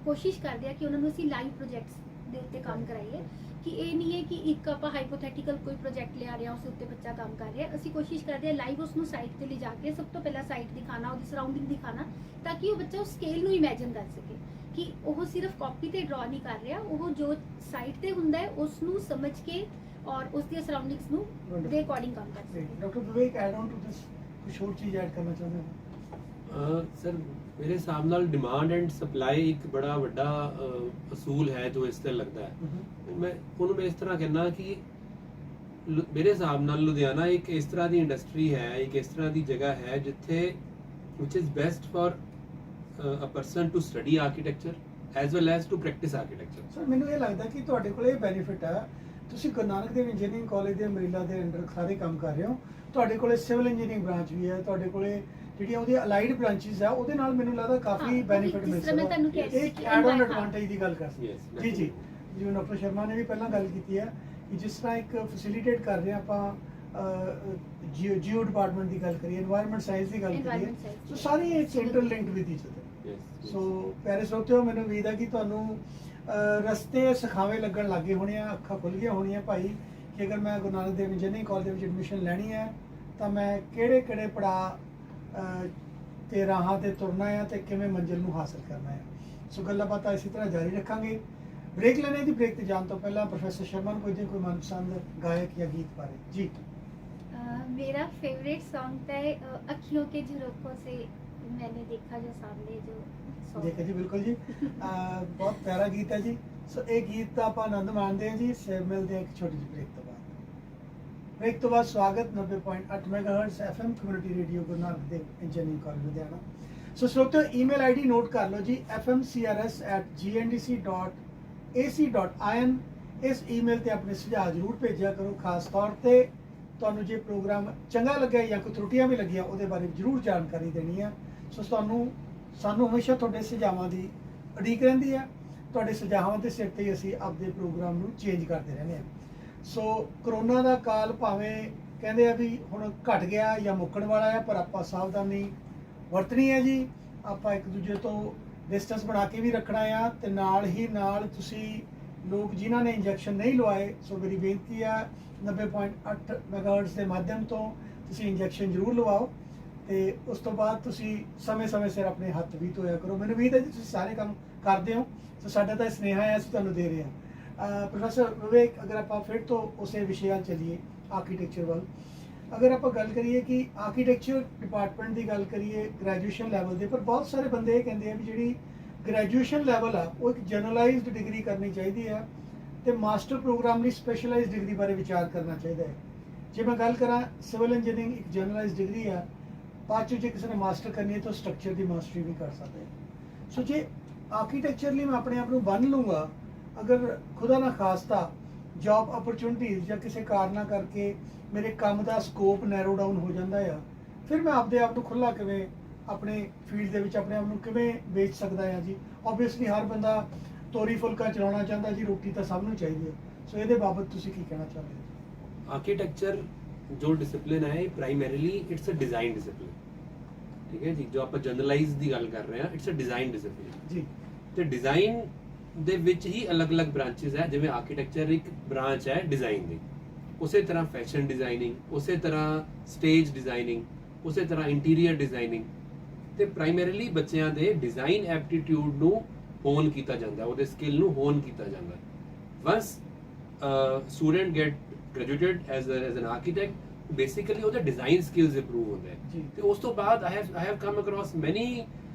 ਕੋਸ਼ਿਸ਼ ਕਰਦੇ ਆ ਕਿ ਉਹਨਾਂ ਨੂੰ ਅਸੀਂ ਲਾਈਵ ਪ੍ਰੋਜੈਕਟਸ ਦੇ ਉੱਤੇ ਕੰਮ ਕਰਾਈਏ, ਕਿ ਇਹ ਨਹੀਂ ਹੈ ਕਿ ਇੱਕ ਆਪਾਂ ਹਾਈਪੋਥੈਟੀਕਲ ਕੋਈ ਪ੍ਰੋਜੈਕਟ ਲਿਆ ਰਹੇ ਹਾਂ ਉਸ ਉੱਤੇ ਬੱਚਾ ਕੰਮ ਕਰ ਰਿਹਾ। ਅਸੀਂ ਕੋਸ਼ਿਸ਼ ਕਰਦੇ ਹਾਂ ਲਾਈਵ ਉਸ ਨੂੰ ਸਾਈਟ ਤੇ ਲਿਜਾ ਕੇ ਸਭ ਤੋਂ ਪਹਿਲਾਂ ਸਾਈਟ ਦਿਖਾਣਾ, ਉਹਦੀ ਸਰਾਊਂਡਿੰਗ ਦਿਖਾਣਾ, ਤਾਂ ਕਿ ਉਹ ਬੱਚਾ ਉਸ ਸਕੇਲ ਨੂੰ ਇਮੇਜਿਨ ਕਰ ਸਕੇ ਕਿ ਉਹ ਸਿਰਫ ਕਾਪੀ ਤੇ ਡਰਾ ਨਹੀਂ ਕਰ ਰਿਹਾ, ਉਹ ਜੋ ਸਾਈਟ ਤੇ ਹੁੰਦਾ ਹੈ ਉਸ ਨੂੰ ਸਮਝ ਕੇ ਔਰ ਉਸ ਦੀਆਂ ਸਰਾਊਂਡਿੰਗਸ ਨੂੰ ਦੇ ਅਕੋਰਡਿੰਗ ਕੰਮ ਕਰ ਸਕੇ।
Doctor Vivek, add on to this ਕੁਝ ਹੋਰ ਚੀਜ਼ ਐਡ ਕਰਨਾ ਚਾਹੁੰਦੇ ਹੋ?
ਸਰ ਮੇਰੇ ਹਿਸਾਬ ਨਾਲ ਡਿਮਾਂਡ ਐਂਡ ਸਪਲਾਈ ਇੱਕ ਬੜਾ ਵੱਡਾ ਅਸੂਲ ਹੈ ਜੋ ਇਸ ਤੇ ਲੱਗਦਾ ਹੈ। ਮੈਂ ਉਹਨੂੰ ਇਸ ਤਰ੍ਹਾਂ ਕਹਿਣਾ ਕਿ ਮੇਰੇ ਹਿਸਾਬ ਨਾਲ ਲੁਧਿਆਣਾ ਇੱਕ ਇਸ ਤਰ੍ਹਾਂ ਦੀ ਇੰਡਸਟਰੀ ਹੈ, ਇੱਕ ਇਸ ਤਰ੍ਹਾਂ ਦੀ ਜਗ੍ਹਾ ਹੈ ਜਿੱਥੇ which is best for a person to study architecture as well as to practice architecture.
Sir ਮੈਨੂੰ ਇਹ ਲੱਗਦਾ ਕਿ ਤੁਹਾਡੇ ਕੋਲ ਇਹ ਬੈਨੀਫਿਟ ਹੈ, ਤੁਸੀਂ ਗੁਰੂ ਨਾਨਕ ਦੇਵ ਇੰਜੀਨੀਅਰਿੰਗ ਕਾਲਜ ਦੇ ਅਮਰੀਲਾ ਦੇ ਅੰਡਰ ਸਾਰੇ ਕੰਮ ਕਰ ਰਹੇ ਹੋ, ਤੁਹਾਡੇ ਕੋਲੇ ਸਿਵਲ ਇੰਜੀਨੀਅਰਿੰਗ ਬ੍ਰਾਂਚ ਵੀ ਹੈ, ਤੁਹਾਡੇ ਕੋਲੇ ਜਿਹੜੀਆਂ ਉਹਦੀ ਅਲਾਈਡ ਬ੍ਰਾਂਚਿਸ ਆ ਉਹਦੇ ਨਾਲ ਮੈਨੂੰ ਲੱਗਦਾ ਕਾਫੀ ਬੈਨੀਫਿਟ ਮਿਲ ਸਕਦਾ। ਇੱਕ ਐਡ ਔਨ ਐਡਵਾਂਟੇਜ ਦੀ ਗੱਲ ਕਰ ਸਕਦੇ
Yes,
ਜੀ ਜੀ, ਜਿਵੇਂ ਡਾਕਟਰ ਸ਼ਰਮਾ ਨੇ ਵੀ ਪਹਿਲਾਂ ਗੱਲ ਕੀਤੀ ਹੈ ਕਿ ਜਿਸ ਤਰ੍ਹਾਂ ਇੱਕ ਫੈਸਿਲਿਟੇਟ ਕਰ ਰਹੇ ਹਾਂ ਆਪਾਂ ਜੀਓ ਡਿਪਾਰਟਮੈਂਟ ਦੀ ਗੱਲ ਕਰੀਏ, এনवायरमेंट ਸਾਇੰਸ ਦੀ ਗੱਲ ਕਰੀਏ, ਸੋ ਸਾਰੀ it's interlinked with each other.
Yes.
So ਪਿਆਰੇ ਸਰੋਤਿਓ, ਮੈਨੂੰ ਉਮੀਦ ਹੈ ਕਿ ਤੁਹਾਨੂੰ ਰਸਤੇ ਸਿਖਾਵੇਂ ਲੱਗਣ ਲੱਗੇ ਹੋਣੇ ਆ, ਅੱਖਾਂ ਖੁੱਲ ਗਈਆਂ ਹੋਣੀਆਂ ਭਾਈ ਕਿ ਅਗਰ ਮੈਂ ਗੁਰੂ ਨਾਨਕ ਦੇਵ ਇੰਜੀਨੀਅਰਿੰਗ ਕਾਲਜ ਦੇ ਵਿੱਚ ਐਡਮਿਸ਼ਨ ਲੈਣੀ ਹੈ ਤਾਂ ਮੈਂ ਕਿਹੜੇ ਪੜਾਅ ਤੇ ਰਾਹਾਂ ਤੇ ਤੁਰਨਾ ਹੈ ਤੇ ਕਿਵੇਂ ਮੰਜ਼ਿਲ ਨੂੰ ਹਾਸਲ ਕਰਨਾ ਹੈ। ਸੋ ਗੱਲਾਂ ਬਾਤਾਂ ਇਸੇ ਤਰ੍ਹਾਂ ਜਾਰੀ ਰੱਖਾਂਗੇ। ਬ੍ਰੇਕ ਲੈਣੇ ਦੀ, ਬ੍ਰੇਕ ਤੇ ਜਾਣ ਤੋਂ ਪਹਿਲਾਂ ਪ੍ਰੋਫੈਸਰ ਸ਼ਰਮਾ ਨੂੰ ਪੁੱਛਦੇ ਕੋਈ ਮਨਪਸੰਦ ਗਾਇਕ ਜਾਂ ਗੀਤ ਬਾਰੇ ਜੀ।
मेरा फेवरेट सॉन्ग था अखियों के झरोखों से मैंने देखा जो सामने जो
ਦੇਖੋ ਜੀ, ਬਿਲਕੁਲ ਜੀ, ਬਹੁਤ ਪਿਆਰਾ ਗੀਤ ਹੈ ਜੀ। ਸੋ ਇਹ ਗੀਤ ਦਾ ਆਪਾਂ ਆਨੰਦ ਮਾਣਦੇ ਹਾਂ ਜੀ। ਫਿਰ ਮਿਲਦੇ ਹਾਂ ਇੱਕ ਛੋਟੀ ਜਿਹੀ ਬ੍ਰੇਕ ਤੋਂ ਬਾਅਦ। ਬ੍ਰੇਕ ਤੋਂ ਬਾਅਦ ਸਵਾਗਤ 90.8 megahertz FM community radio Guru Nanak Dev engineering college Ludhiana. ਸੋ ਸਰੋਤਿਓ, ਈਮੇਲ ਆਈਡੀ ਨੋਟ ਕਰ ਲਓ ਜੀ, fmcrs@gndc.ac.in। ਇਸ ਈਮੇਲ ਤੇ ਆਪਣੇ ਸੁਝਾਅ ਜ਼ਰੂਰ ਭੇਜਿਆ ਕਰੋ। ਖਾਸ ਤੌਰ ਤੇ ਤੁਹਾਨੂੰ ਜੇ ਪ੍ਰੋਗਰਾਮ ਚੰਗਾ ਲੱਗਿਆ ਜਾਂ ਕੋਈ ਤਰੁੱਟੀਆਂ ਵੀ ਲੱਗੀਆਂ ਉਹਦੇ ਬਾਰੇ ਜ਼ਰੂਰ ਜਾਣਕਾਰੀ ਦੇਣੀ ਹੈ। ਸੋ ਸਾਨੂੰ ਹਮੇਸ਼ਾ ਤੁਹਾਡੇ ਸੁਝਾਵਾਂ ਦੀ ਉਡੀਕ ਰਹਿੰਦੀ ਹੈ। ਤੁਹਾਡੇ ਸੁਝਾਵਾਂ ਦੇ ਸਿਰ ਤੇ ਹੀ ਅਸੀਂ ਆਪਦੇ ਪ੍ਰੋਗਰਾਮ ਨੂੰ ਚੇਂਜ ਕਰਦੇ ਰਹਿੰਦੇ ਹਾਂ। ਸੋ ਕਰੋਨਾ ਦਾ ਕਾਲ ਭਾਵੇਂ ਕਹਿੰਦੇ ਆ ਵੀ ਹੁਣ ਘਟ ਗਿਆ ਜਾਂ ਮੁੱਕਣ ਵਾਲਾ ਹੈ, ਪਰ ਆਪਾਂ ਸਾਵਧਾਨੀ ਵਰਤਣੀ ਹੈ ਜੀ। ਆਪਾਂ ਇੱਕ ਦੂਜੇ ਤੋਂ ਡਿਸਟੈਂਸ ਬਣਾ ਕੇ ਵੀ ਰੱਖਣਾ ਆ, ਤੇ ਨਾਲ ਹੀ ਨਾਲ ਤੁਸੀਂ ਲੋਕ ਜਿਨ੍ਹਾਂ ਨੇ ਇੰਜੈਕਸ਼ਨ ਨਹੀਂ ਲਵਾਏ, ਸੋ ਮੇਰੀ ਬੇਨਤੀ ਆ 90.8 ਮੈਗਾਹਰਟਜ਼ ਦੇ ਮਾਧਿਅਮ ਤੋਂ ਤੁਸੀਂ ਇੰਜੈਕਸ਼ਨ ਜ਼ਰੂਰ ਲਵਾਓ, ਤੇ ਉਸ ਤੋਂ ਬਾਅਦ ਤੁਸੀਂ ਸਮੇਂ-ਸਮੇਂ ਸਿਰ ਆਪਣੇ ਹੱਥ ਵੀ ਧੋਇਆ ਕਰੋ। ਮੈਨੂੰ ਉਮੀਦ ਹੈ ਜੀ ਤੁਸੀਂ ਸਾਰੇ ਕੰਮ ਕਰਦੇ ਹੋ, ਸੋ ਸਾਡਾ ਤਾਂ ਸੁਨੇਹਾ ਹੈ, ਅਸੀਂ ਤੁਹਾਨੂੰ ਦੇ ਰਹੇ ਹਾਂ। ਪ੍ਰੋਫੈਸਰ ਵਿਵੇਕ, ਅਗਰ ਆਪਾਂ ਫਿਰ ਤੋਂ ਉਸੇ ਵਿਸ਼ੇ ਵੱਲ ਚੱਲੀਏ, ਆਰਕੀਟੈਕਚਰ ਵੱਲ, ਅਗਰ ਆਪਾਂ ਗੱਲ ਕਰੀਏ ਕਿ ਆਰਕੀਟੈਕਚਰ ਡਿਪਾਰਟਮੈਂਟ ਦੀ ਗੱਲ ਕਰੀਏ ਗ੍ਰੈਜੂਏਸ਼ਨ ਲੈਵਲ ਦੇ, ਪਰ ਬਹੁਤ ਸਾਰੇ ਬੰਦੇ ਇਹ ਕਹਿੰਦੇ ਆ ਵੀ ਜਿਹੜੀ ਗ੍ਰੈਜੂਏਸ਼ਨ ਲੈਵਲ ਆ ਉਹ ਇੱਕ ਜਨਰਲਾਈਜ਼ਡ ਡਿਗਰੀ ਕਰਨੀ ਚਾਹੀਦੀ ਹੈ, ਤੇ ਮਾਸਟਰ ਪ੍ਰੋਗਰਾਮ ਲਈ ਸਪੈਸ਼ਲਾਈਜ਼ਡ ਡਿਗਰੀ ਬਾਰੇ ਵਿਚਾਰ ਕਰਨਾ ਚਾਹੀਦਾ ਹੈ। ਜੇ ਮੈਂ ਗੱਲ ਕਰਾਂ, ਸਿਵਲ ਇੰਜੀਨੀਅਰਿੰਗ ਇੱਕ ਜਨਰਲਾਈਜ਼ਡ ਡਿਗਰੀ ਆ, ਬਾਅਦ 'ਚ ਜੇ ਕਿਸੇ ਨੇ ਮਾਸਟਰ ਕਰਨੀ ਹੈ ਤਾਂ ਸਟਰਕਚਰ ਦੀ ਮਾਸਟਰੀ ਵੀ ਕਰ ਸਕਦੇ ਹੈ। ਸੋ ਜੇ ਆਰਕੀਟੈਕਚਰ ਲਈ ਮੈਂ ਆਪਣੇ ਆਪ ਨੂੰ ਬੰਨ੍ਹ ਲੂੰਗਾ, ਅਗਰ ਖੁਦਾ ਨਾ ਖਾਸਤਾ ਜੌਬ ਅਪਰਚੁਨਿਟੀਜ਼ ਜਾਂ ਕਿਸੇ ਕਾਰਨਾਂ ਕਰਕੇ ਮੇਰੇ ਕੰਮ ਦਾ ਸਕੋਪ ਨੈਰੋ ਡਾਊਨ ਹੋ ਜਾਂਦਾ ਆ, ਫਿਰ ਮੈਂ ਆਪਦੇ ਆਪ ਨੂੰ ਖੁੱਲ੍ਹਾ ਕਿਵੇਂ ਆਪਣੇ ਫੀਲਡ ਦੇ ਵਿੱਚ ਆਪਣੇ ਆਪ ਨੂੰ ਕਿਵੇਂ ਵੇਚ ਸਕਦਾ ਆ ਜੀ। ਓਬਵੀਅਸਲੀ ਹਰ ਬੰਦਾ ਤੋਰੀ ਫੁਲਕਾ ਚਲਾਉਣਾ ਚਾਹੁੰਦਾ ਜੀ, ਰੋਟੀ ਤਾਂ ਸਭ ਨੂੰ ਚਾਹੀਦੀ ਹੈ। ਸੋ ਇਹਦੇ ਬਾਬਤ ਤੁਸੀਂ ਕੀ ਕਹਿਣਾ ਚਾਹੁੰਦੇ ਹੋ?
ਆਰਕੀਟੈਕਚਰ ਜੋ ਡਿਸਪਲਿਨ ਹੈ primarily it's a design discipline, ਠੀਕ ਹੈ ਜੀ। ਜੋ ਆਪਾਂ ਜਨਰਲਾਈਜ਼ ਦੀ ਗੱਲ ਕਰ ਰਹੇ ਹਾਂ, ਇਟਸ ਅ ਡਿਜ਼ਾਈਨ ਡਿਸਪਲਿਨ
ਜੀ।
ਤੇ ਡਿਜ਼ਾਈਨ ਦੇ ਵਿੱਚ ਹੀ ਅਲੱਗ-ਅਲੱਗ ਬ੍ਰਾਂਚਸ ਹੈ। ਜਿਵੇਂ ਆਰਕੀਟੈਕਚਰ ਇੱਕ ਬ੍ਰਾਂਚ ਹੈ ਡਿਜ਼ਾਈਨ ਦੀ, ਉਸੇ ਤਰ੍ਹਾਂ ਫੈਸ਼ਨ ਡਿਜ਼ਾਈਨਿੰਗ, ਉਸੇ ਤਰ੍ਹਾਂ ਸਟੇਜ ਡਿਜ਼ਾਈਨਿੰਗ, ਉਸੇ ਤਰ੍ਹਾਂ ਇੰਟੀਰੀਅਰ ਡਿਜ਼ਾਈਨਿੰਗ, ਤੇ ਪ੍ਰਾਇਮਰੀਲੀ ਬੱਚਿਆਂ ਦੇ ਡਿਜ਼ਾਈਨ ਐਪਟੀਟਿਊਡ ਨੂੰ ਹੋਨ ਕੀਤਾ ਜਾਂਦਾ, ਉਹਦੇ ਸਕਿੱਲ ਨੂੰ ਹੋਨ ਕੀਤਾ ਜਾਂਦਾ। Once student get graduated as an architect, basically ਉਹਦੇ ਡਿਜ਼ਾਈਨ ਸਕਿੱਲਸ ਇੰਪਰੂਵ ਹੁੰਦੇ
ਜੀ।
ਤੇ ਉਸ ਤੋਂ ਬਾਅਦ I have come across many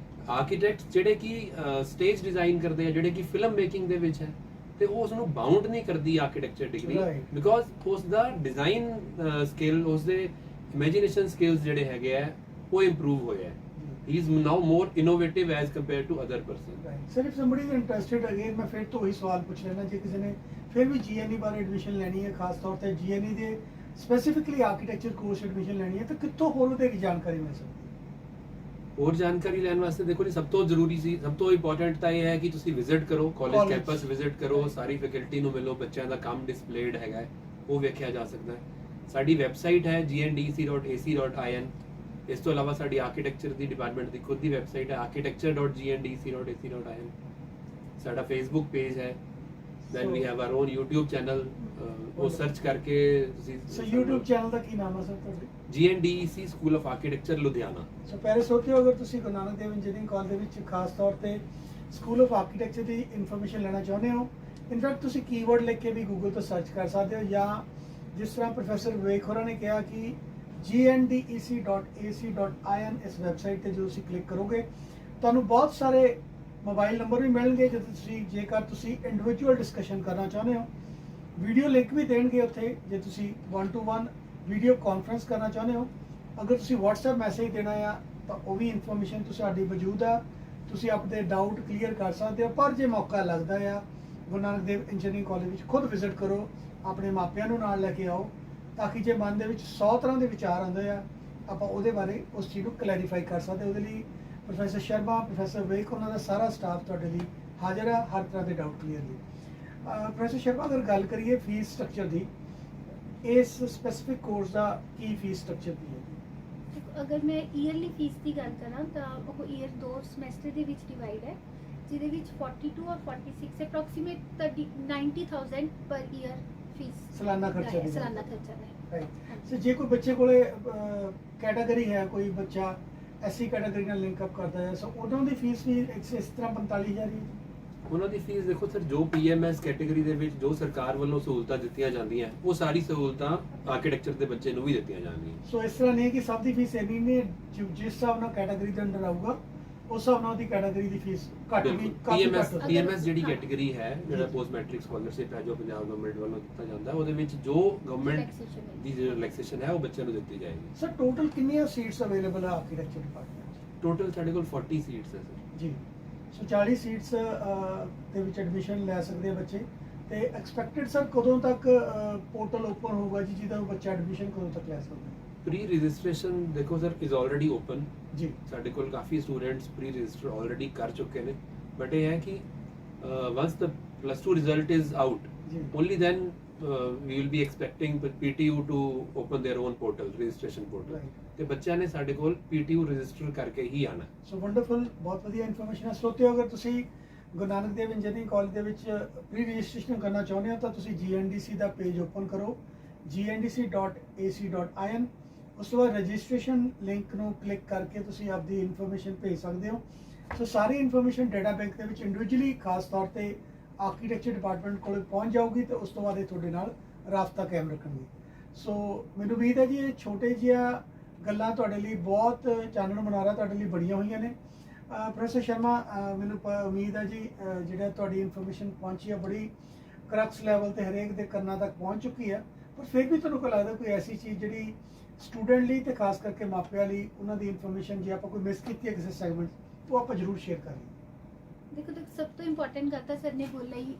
architects ਜਿਹੜੇ ਕਿ ਸਟੇਜ ਡਿਜ਼ਾਈਨ ਕਰਦੇ ਆ, ਜਿਹੜੇ ਕਿ ਫਿਲਮ ਮੇਕਿੰਗ ਦੇ ਵਿੱਚ ਹੈ, ਤੇ ਉਹ ਉਸ ਨੂੰ ਬਾਉਂਡ ਨਹੀਂ ਕਰਦੀ ਆਰਕੀਟੈਕਚਰ ਡਿਗਰੀ,
Right.
ਬਿਕੋਜ਼ ਉਸ ਦਾ ਡਿਜ਼ਾਈਨ ਸਕਿੱਲ, ਉਸ ਦੇ ਇਮੇਜਿਨੇਸ਼ਨ ਸਕਿੱਲਸ ਜਿਹੜੇ ਹੈਗੇ ਆ ਉਹ ਇੰਪਰੂਵ ਹੋਏ ਆ। He is now more innovative as compare to other person.
Sir if somebody is interested, again ਮੈਂ ਫਿਰ ਤੋਂ ਉਹੀ ਸਵਾਲ ਪੁੱਛ ਲੈਣਾ, ਜੇ ਕਿਸੇ ਨੇ ਫਿਰ ਵੀ ਜੀਐਨਈ ਬਾਰੇ ਐਡਮਿਸ਼ਨ ਲੈਣੀ ਹੈ, ਖਾਸ ਤੌਰ ਤੇ ਜੀਐਨਈ ਦੇ ਸਪੈਸੀਫਿਕਲੀ ਆਰਕੀਟੈਕਚਰ ਕੋਰਸ ਐਡਮਿਸ਼ਨ ਲੈਣੀ ਹੈ, ਤਾਂ ਕਿੱਥੋਂ ਹੋਰ ਉਹਦੇ ਜਾਣਕਾਰੀ ਮਿਲ ਸਕਦੀ ਹੈ?
ਹੋਰ ਜਾਣਕਾਰੀ ਲੈਣ ਵਾਸਤੇ ਦੇਖੋ ਜੀ, ਸਭ ਤੋਂ ਜ਼ਰੂਰੀ ਸੀ, ਸਭ ਤੋਂ ਇੰਪੋਰਟੈਂਟ ਤਾਂ ਇਹ ਹੈ ਕਿ ਤੁਸੀਂ ਵਿਜ਼ਿਟ ਕਰੋ, ਕਾਲਜ
College.
ਕੈਂਪਸ ਵਿਜ਼ਿਟ ਕਰੋ, ਸਾਰੀ ਫੈਕਲਟੀ ਨੂੰ ਮਿਲੋ, ਬੱਚਿਆਂ ਦਾ ਕੰਮ ਡਿਸਪਲੇਡ ਹੈਗਾ ਹੈ, ਉਹ ਵੇਖਿਆ ਜਾ ਸਕਦਾ ਹੈ। ਸਾਡੀ ਵੈਬਸਾਈਟ ਹੈ gndc.ac.in। ਇਸ ਤੋਂ ਇਲਾਵਾ ਸਾਡੀ ਆਰਕੀਟੈਕਚਰ ਦੀ ਡਿਪਾਰਟਮੈਂਟ ਦੀ ਖੁਦ ਦੀ ਵੈਬਸਾਈਟ ਹੈ architecture.gndc.ac.in। ਸਾਡਾ ਫੇਸਬੁੱਕ ਪੇਜ ਹੈ, then we have our own YouTube channel, ਉਹ ਸਰਚ ਕਰਕੇ ਤੁਸੀਂ
ਸੋ YouTube ਚੈਨਲ ਦਾ ਕੀ ਨਾਮ ਹੈ ਸਰ ਤੁਹਾਡੇ?
GNDC school of architecture Ludhiana.
So ਪਿਆਰੇ ਸਾਥੀਓ, ਅਗਰ ਤੁਸੀਂ ਗੁਰੂ ਨਾਨਕ ਦੇਵ ਇੰਜੀਨੀਅਰਿੰਗ ਕਾਲਜ ਦੇ ਵਿੱਚ ਖਾਸ ਤੌਰ ਤੇ ਸਕੂਲ ਆਫ ਆਰਕੀਟੈਕਚਰ ਦੀ ਇਨਫੋਰਮੇਸ਼ਨ ਲੈਣਾ ਚਾਹੁੰਦੇ ਹੋ, ਇਨਫੈਕਟ ਤੁਸੀਂ ਕੀਵਰਡ ਲਿਖ ਕੇ ਵੀ ਗੂਗਲ ਤੋਂ ਸਰਚ ਕਰ ਸਕਦੇ ਹੋ, ਜਾਂ ਜਿਸ ਤਰ੍ਹਾਂ ਪ੍ਰੋਫੈਸਰ ਵਿਵੇਕ ਹੋਰਾਂ ਨੇ ਕਿਹਾ ਕਿ gndec.ac.in ਇਸ ਵੈਬਸਾਈਟ ਤੇ ਜੋ ਤੁਸੀਂ ਕਲਿੱਕ ਕਰੋਗੇ, ਤੁਹਾਨੂੰ ਬਹੁਤ ਸਾਰੇ ਮੋਬਾਈਲ ਨੰਬਰ ਵੀ ਮਿਲਣਗੇ, ਜੇ ਜੇਕਰ ਤੁਸੀਂ ਇੰਡੀਵਿਜੂਅਲ ਡਿਸਕਸ਼ਨ ਕਰਨਾ ਚਾਹੁੰਦੇ ਹੋ। ਵੀਡੀਓ ਲਿੰਕ ਵੀ ਦੇਣਗੇ ਉੱਥੇ, ਜੇ ਤੁਸੀਂ 1-to-1 ਵੀਡੀਓ ਕਾਨਫਰੰਸ ਕਰਨਾ ਚਾਹੁੰਦੇ ਹੋ। ਅਗਰ ਤੁਸੀਂ WhatsApp ਮੈਸੇਜ ਦੇਣਾ ਆ ਤਾਂ ਉਹ ਵੀ ਇਨਫੋਰਮੇਸ਼ਨ ਤੁਹਾਡੀ ਮੌਜੂਦ ਆ, ਤੁਸੀਂ ਆਪਣੇ ਡਾਊਟ ਕਲੀਅਰ ਕਰ ਸਕਦੇ ਹੋ। ਪਰ ਜੇ ਮੌਕਾ ਲੱਗਦਾ ਆ, ਗੁਰੂ ਨਾਨਕ ਦੇਵ ਇੰਜੀਨੀਅਰਿੰਗ ਕਾਲਜ ਵਿੱਚ ਖੁਦ ਵਿਜ਼ਿਟ ਕਰੋ, ਆਪਣੇ ਮਾਪਿਆਂ ਨੂੰ ਨਾਲ ਲੈ ਕੇ ਆਓ, ਤਾਂ ਕਿ ਜੇ ਮਨ ਦੇ ਵਿੱਚ 100 ਤਰ੍ਹਾਂ ਦੇ ਵਿਚਾਰ ਆਉਂਦੇ ਆ, ਆਪਾਂ ਉਹਦੇ ਬਾਰੇ ਉਸ ਚੀਜ਼ ਨੂੰ ਕਲੈਰੀਫਾਈ ਕਰ ਸਕਦੇ। ਉਹਦੇ ਲਈ ਪ੍ਰੋਫੈਸਰ ਸ਼ਰਮਾ, ਪ੍ਰੋਫੈਸਰ ਵਿਵੇਕ, ਉਹਨਾਂ ਦਾ ਸਾਰਾ ਸਟਾਫ ਤੁਹਾਡੇ ਲਈ ਹਾਜ਼ਰ ਆ ਹਰ ਤਰ੍ਹਾਂ ਦੇ ਡਾਊਟ ਕਲੀਅਰ ਲਈ। ਪ੍ਰੋਫੈਸਰ ਸ਼ਰਮਾ, ਅਗਰ ਗੱਲ ਕਰੀਏ ਫੀਸ ਸਟਰਕਚਰ ਦੀ, ਇਸ ਸਪੈਸੀਫਿਕ ਕੋਰਸ ਦਾ ਕੀ ਫੀਸ ਸਟਰਕਚਰ ਦੀ ਹੈ?
ਅਗਰ ਮੈਂ ਈਅਰਲੀ ਫੀਸ ਦੀ ਗੱਲ ਕਰਾਂ ਤਾਂ ਉਹ ਈਅਰ 2 ਸਮੈਸਟਰ ਦੇ ਵਿੱਚ ਡਿਵਾਈਡ ਹੈ, ਜਿਹਦੇ ਵਿੱਚ 42 ਔਰ 46 ਅਪਰੋਕਸੀਮੇਟ 90,000 ਪਰ ਈਅਰ ਫੀਸ
ਸਾਲਾਨਾ ਖਰਚਾ ਵੀ ਹੈ।
ਸਾਲਾਨਾ ਖਰਚਾ ਹੈ।
ਰਾਈਟ। ਸੋ ਜੇ ਕੋਈ ਬੱਚੇ ਕੋਲੇ ਕੈਟਾਗਰੀ ਹੈ, ਕੋਈ ਬੱਚਾ ਐਸੀ ਕੈਟਾਗਰੀ ਨਾਲ ਲਿੰਕ ਅਪ ਕਰਦਾ ਹੈ, ਸੋ ਉਹਨਾਂ ਦੀ ਫੀਸ ਵੀ ਇਸ ਤਰ੍ਹਾਂ 45,000 ਹੀ ਹੈ?
ਉਹਨਾਂ ਦੀ ਫੀਸ ਦੇਖੋ ਸਰ, ਜੋ PMS ਕੈਟਾਗਰੀ ਦੇ ਵਿੱਚ ਜੋ ਸਰਕਾਰ ਵੱਲੋਂ ਸਹੂਲਤਾਂ ਦਿੱਤੀਆਂ ਜਾਂਦੀਆਂ, ਉਹ ਸਾਰੀ ਸਹੂਲਤਾਂ ਆਰਕੀਟੈਕਚਰ ਦੇ ਬੱਚੇ ਨੂੰ ਵੀ ਦਿੱਤੀਆਂ ਜਾਂਦੀਆਂ।
ਸੋ ਇਸ ਤਰ੍ਹਾਂ ਨਹੀਂ ਹੈ ਕਿ ਸਭ ਦੀ ਫੀਸ ਇੰਨੀ ਨਹੀਂ, ਜਿਸ ਹਿਸਾਬ ਨਾਲ ਕੈਟਾਗਰੀ ਦੇ ਅੰਡਰ ਆਊਗਾ ਉਸ ਹਿਸਾਬ ਨਾਲ ਉਹਦੀ ਕੈਟਾਗਰੀ ਦੀ ਫੀਸ ਘੱਟ ਵੀ ਕਾਫੀ ਘੱਟ ਹੋਊਗੀ।
PMS ਜਿਹੜੀ
ਹਾਂ।
ਕੈਟਾਗਰੀ ਹੈ, ਜਿਹੜਾ
ਜੀ।
ਪੋਸਟ ਮੈਟ੍ਰਿਕ ਸਕਾਲਰਸ਼ਿਪ ਹੈ, ਜੋ ਪੰਜਾਬ ਗਵਰਨਮੈਂਟ ਵੱਲੋਂ ਦਿੱਤਾ ਜਾਂਦਾ, ਉਹਦੇ ਵਿੱਚ ਜੋ ਗਵਰਨਮੈਂਟ
Relaxation ਹੈ।
ਦੀ ਜਿਹੜੀ ਰਿਲੈਕਸੇਸ਼ਨ ਹੈ ਉਹ ਬੱਚਿਆਂ ਨੂੰ ਦਿੱਤੀ ਜਾਏਗੀ।
ਸਰ ਟੋਟਲ ਕਿੰਨੀਆਂ ਸੀਟਸ ਅਵੇਲੇਬਲ ਆ ਆਰਕੀਟੈਕਚਰ ਡਿਪਾਰਟਮੈਂਟ 'ਚ?
ਟੋਟਲ ਸਾਡੇ ਕੋਲ 40 ਸੀਟਸ ਹੈ ਸਰ।
ਜੀ। ਸੋ 40 ਸੀਟਸ ਦੇ ਵਿੱਚ ਐਡਮਿਸ਼ਨ ਲੈ ਸਕਦੇ ਆ ਬੱਚੇ, ਤੇ ਐਕਸਪੈਕਟਡ ਸਰ ਕਦੋਂ ਤੱਕ ਪੋਰਟਲ ਓਪਨ ਹੋਊਗਾ ਜੀ, ਜਿਹਦਾ ਬੱਚਾ ਐਡਮਿਸ਼ਨ ਕਦੋਂ ਤੱਕ ਲੈ ਸਕਦਾ?
ਪ੍ਰੀ ਰਜਿਸਟ੍ਰੇਸ਼ਨ ਦੇਖੋ ਸਰ ਇਜ਼ ਆਲਰੇਡੀ ਓਪਨ।
ਜੀ।
ਸਾਡੇ ਕੋਲ ਕਾਫੀ ਸਟੂਡੈਂਟਸ ਪ੍ਰੀ ਰਜਿਸਟਰ ਆਲਰੇਡੀ ਕਰ ਚੁੱਕੇ ਨੇ, ਬਟ ਇਹ ਹੈ ਕਿ once the +2 result is out,
ਜੀ।
only then we will be expecting PTU to open their own portal, registration portal.
Right.
ਤੇ ਬੱਚਿਆਂ ਨੇ ਸਾਡੇ ਕੋਲ PTU ਰਜਿਸਟਰ ਕਰਕੇ ਹੀ ਆਣਾ।
ਸੋ ਵੰਡਰਫੁਲ, ਬਹੁਤ ਵਧੀਆ ਇਨਫੋਰਮੇਸ਼ਨ ਹੈ। ਸਰੋਤਿਓ, ਅਗਰ ਤੁਸੀਂ ਗੁਰੂ ਨਾਨਕ ਦੇਵ ਇੰਜੀਨੀਅਰਿੰਗ ਕਾਲਜ ਦੇ ਵਿੱਚ ਪ੍ਰੀ ਰਜਿਸਟ੍ਰੇਸ਼ਨ ਕਰਨਾ ਚਾਹੁੰਦੇ ਹੋ ਤਾਂ ਤੁਸੀਂ GNDC ਦਾ ਪੇਜ ਓਪਨ ਕਰੋ, gndc.ac.in। ਉਸ ਤੋਂ ਬਾਅਦ ਰਜਿਸਟ੍ਰੇਸ਼ਨ ਲਿੰਕ ਨੂੰ ਕਲਿੱਕ ਕਰਕੇ ਤੁਸੀਂ ਆਪਦੀ ਇਨਫੋਰਮੇਸ਼ਨ ਭੇਜ ਸਕਦੇ ਹੋ। ਸੋ ਸਾਰੀ ਇਨਫੋਰਮੇਸ਼ਨ ਡਾਟਾ ਬੈਂਕ ਦੇ ਵਿੱਚ ਇੰਡੀਵਿਜੂਅਲੀ ਖਾਸ ਤੌਰ ਤੇ ਆਰਕੀਟੈਕਚਰ ਡਿਪਾਰਟਮੈਂਟ ਕੋਲ ਪਹੁੰਚ ਜਾਊਗੀ, ਤੇ ਉਸ ਤੋਂ ਬਾਅਦ ਇਹ ਤੁਹਾਡੇ ਨਾਲ ਰਾਬਤਾ ਕਾਇਮ ਰੱਖਣਗੇ। ਸੋ ਮੈਨੂੰ ਉਮੀਦ ਹੈ ਜੀ ਇਹ ਛੋਟੇ ਜਿਹਾ ਗੱਲਾਂ ਤੁਹਾਡੇ ਲਈ ਬਹੁਤ ਚਾਨਣ ਮੁਨਾਰਾ ਤੁਹਾਡੇ ਲਈ ਬਣੀਆਂ ਹੋਈਆਂ ਨੇ। ਪ੍ਰੋਫੈਸਰ ਸ਼ਰਮਾ, ਮੈਨੂੰ ਉਮੀਦ ਹੈ ਜੀ ਜਿਹੜਾ ਤੁਹਾਡੀ ਇਨਫੋਰਮੇਸ਼ਨ ਪਹੁੰਚੀ ਹੈ ਬੜੀ ਕਰਕਸ ਲੈਵਲ ਤੇ ਹਰੇਕ ਦੇ ਕੰਨਾਂ ਤੱਕ ਪਹੁੰਚ ਚੁੱਕੀ ਹੈ, ਪਰ ਫਿਰ ਵੀ ਤੁਹਾਨੂੰ ਕੋਈ ਲੱਗਦਾ ਕੋਈ ਐਸੀ ਚੀਜ਼ ਜਿਹੜੀ ਸਟੂਡੈਂਟ ਲਈ ਤੇ ਖਾਸ ਕਰਕੇ ਮਾਪਿਆਂ ਲਈ ਉਹਨਾਂ ਦੀ ਇਨਫੋਰਮੇਸ਼ਨ ਜੇ ਆਪਾਂ ਕੋਈ ਮਿਸ ਕੀਤੀ ਹੈ ਕਿਸੇ ਸੈਗਮੈਂਟ, ਉਹ ਆਪਾਂ ਜ਼ਰੂਰ ਸ਼ੇਅਰ ਕਰੀਏ?
ਦੇਖੋ ਸਭ ਤੋਂ ਇੰਪੋਰਟੈਂਟ ਗੱਲ ਤਾਂ ਸਰ ਨੇ ਬੋਲਿਆ ਹੀ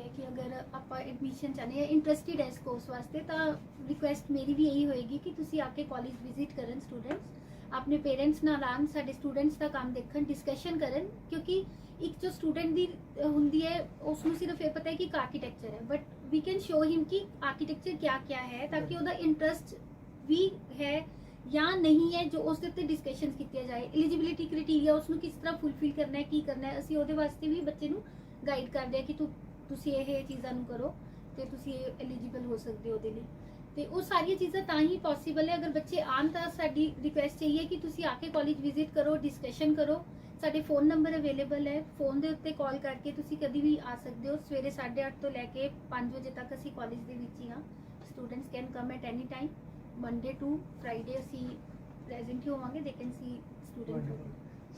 ਹੈ ਕਿ ਅਗਰ ਆਪਾਂ ਐਡਮਿਸ਼ਨ ਚਾਹੁੰਦੇ ਹਾਂ, ਇੰਟਰਸਟਿਡ ਹੈ ਇਸ ਕੋਰਸ ਵਾਸਤੇ, ਤਾਂ ਰਿਕੁਐਸਟ ਮੇਰੀ ਵੀ ਇਹੀ ਹੋਏਗੀ ਕਿ ਤੁਸੀਂ ਆ ਕੇ ਕਾਲਜ ਵਿਜ਼ਿਟ ਕਰਨ, ਸਟੂਡੈਂਟਸ ਆਪਣੇ ਪੇਰੈਂਟਸ ਨਾਲ ਆਉਣ, ਸਾਡੇ ਸਟੂਡੈਂਟਸ ਦਾ ਕੰਮ ਦੇਖਣ, ਡਿਸਕਸ਼ਨ ਕਰਨ, ਕਿਉਂਕਿ ਇੱਕ ਜੋ ਸਟੂਡੈਂਟ ਦੀ ਹੁੰਦੀ ਹੈ ਉਸ ਨੂੰ ਸਿਰਫ ਇਹ ਪਤਾ ਹੈ ਕਿ ਆਰਕੀਟੈਕਚਰ ਹੈ, ਬਟ ਵੀ ਕੈਨ ਸ਼ੋ ਹਿਮ ਕਿ ਆਰਕੀਟੈਕਚਰ ਕਿਆ ਹੈ, ਤਾਂ ਕਿ ਉਹਦਾ ਇੰਟਰਸਟ ਵੀ ਹੈ ਜਾਂ ਨਹੀਂ ਹੈ, ਜੋ ਉਸ ਦੇ ਉੱਤੇ ਡਿਸਕਸ਼ਨ ਕੀਤੀਆਂ ਜਾਏ। ਐਲੀਜੀਬਿਲਿਟੀ ਕ੍ਰਾਈਟੇਰੀਆ ਉਸ ਨੂੰ ਕਿਸ ਤਰ੍ਹਾਂ ਫੁੱਲਫਿਲ ਕਰਨਾ ਹੈ, ਕੀ ਕਰਨਾ ਹੈ, ਅਸੀਂ ਉਹਦੇ ਵਾਸਤੇ ਵੀ ਬੱਚੇ ਨੂੰ ਗਾਈਡ ਕਰਦੇ ਹਾਂ ਕਿ ਤੁਸੀਂ ਇਹ ਚੀਜ਼ਾਂ ਨੂੰ ਕਰੋ ਤੇ ਤੁਸੀਂ ਐਲੀਜੀਬਲ ਹੋ ਸਕਦੇ ਹੋ ਉਹਦੇ ਲਈ। ਤੇ ਉਹ ਸਾਰੀਆਂ ਚੀਜ਼ਾਂ ਤਾਂ ਹੀ ਪੋਸੀਬਲ ਹੈ ਅਗਰ ਬੱਚੇ ਆਉਣ ਤਾਂ ਸਾਡੀ ਰਿਕੁਐਸਟ ਚਾਹੀਏ ਕਿ ਤੁਸੀਂ ਆ ਕੇ ਕਾਲਜ ਵਿਜ਼ਿਟ ਕਰੋ, ਡਿਸਕਸ਼ਨ ਕਰੋ। ਸਾਡੇ ਫੋਨ ਨੰਬਰ ਅਵੇਲੇਬਲ ਹੈ, ਫੋਨ ਦੇ ਉੱਤੇ ਕਾਲ ਕਰਕੇ ਤੁਸੀਂ ਕਦੀ ਵੀ ਆ ਸਕਦੇ ਹੋ। ਸਵੇਰੇ 8:30 ਤੋਂ ਲੈ ਕੇ 5 ਵਜੇ ਤੱਕ ਅਸੀਂ ਕਾਲਜ ਦੇ ਵਿੱਚ ਹੀ ਹਾਂ। Students can come at any time. Monday to Friday ਅਸੀਂ ਪ੍ਰੈਜ਼ੈਂਟ ਹੀ ਹੋਵਾਂਗੇ। They can see student.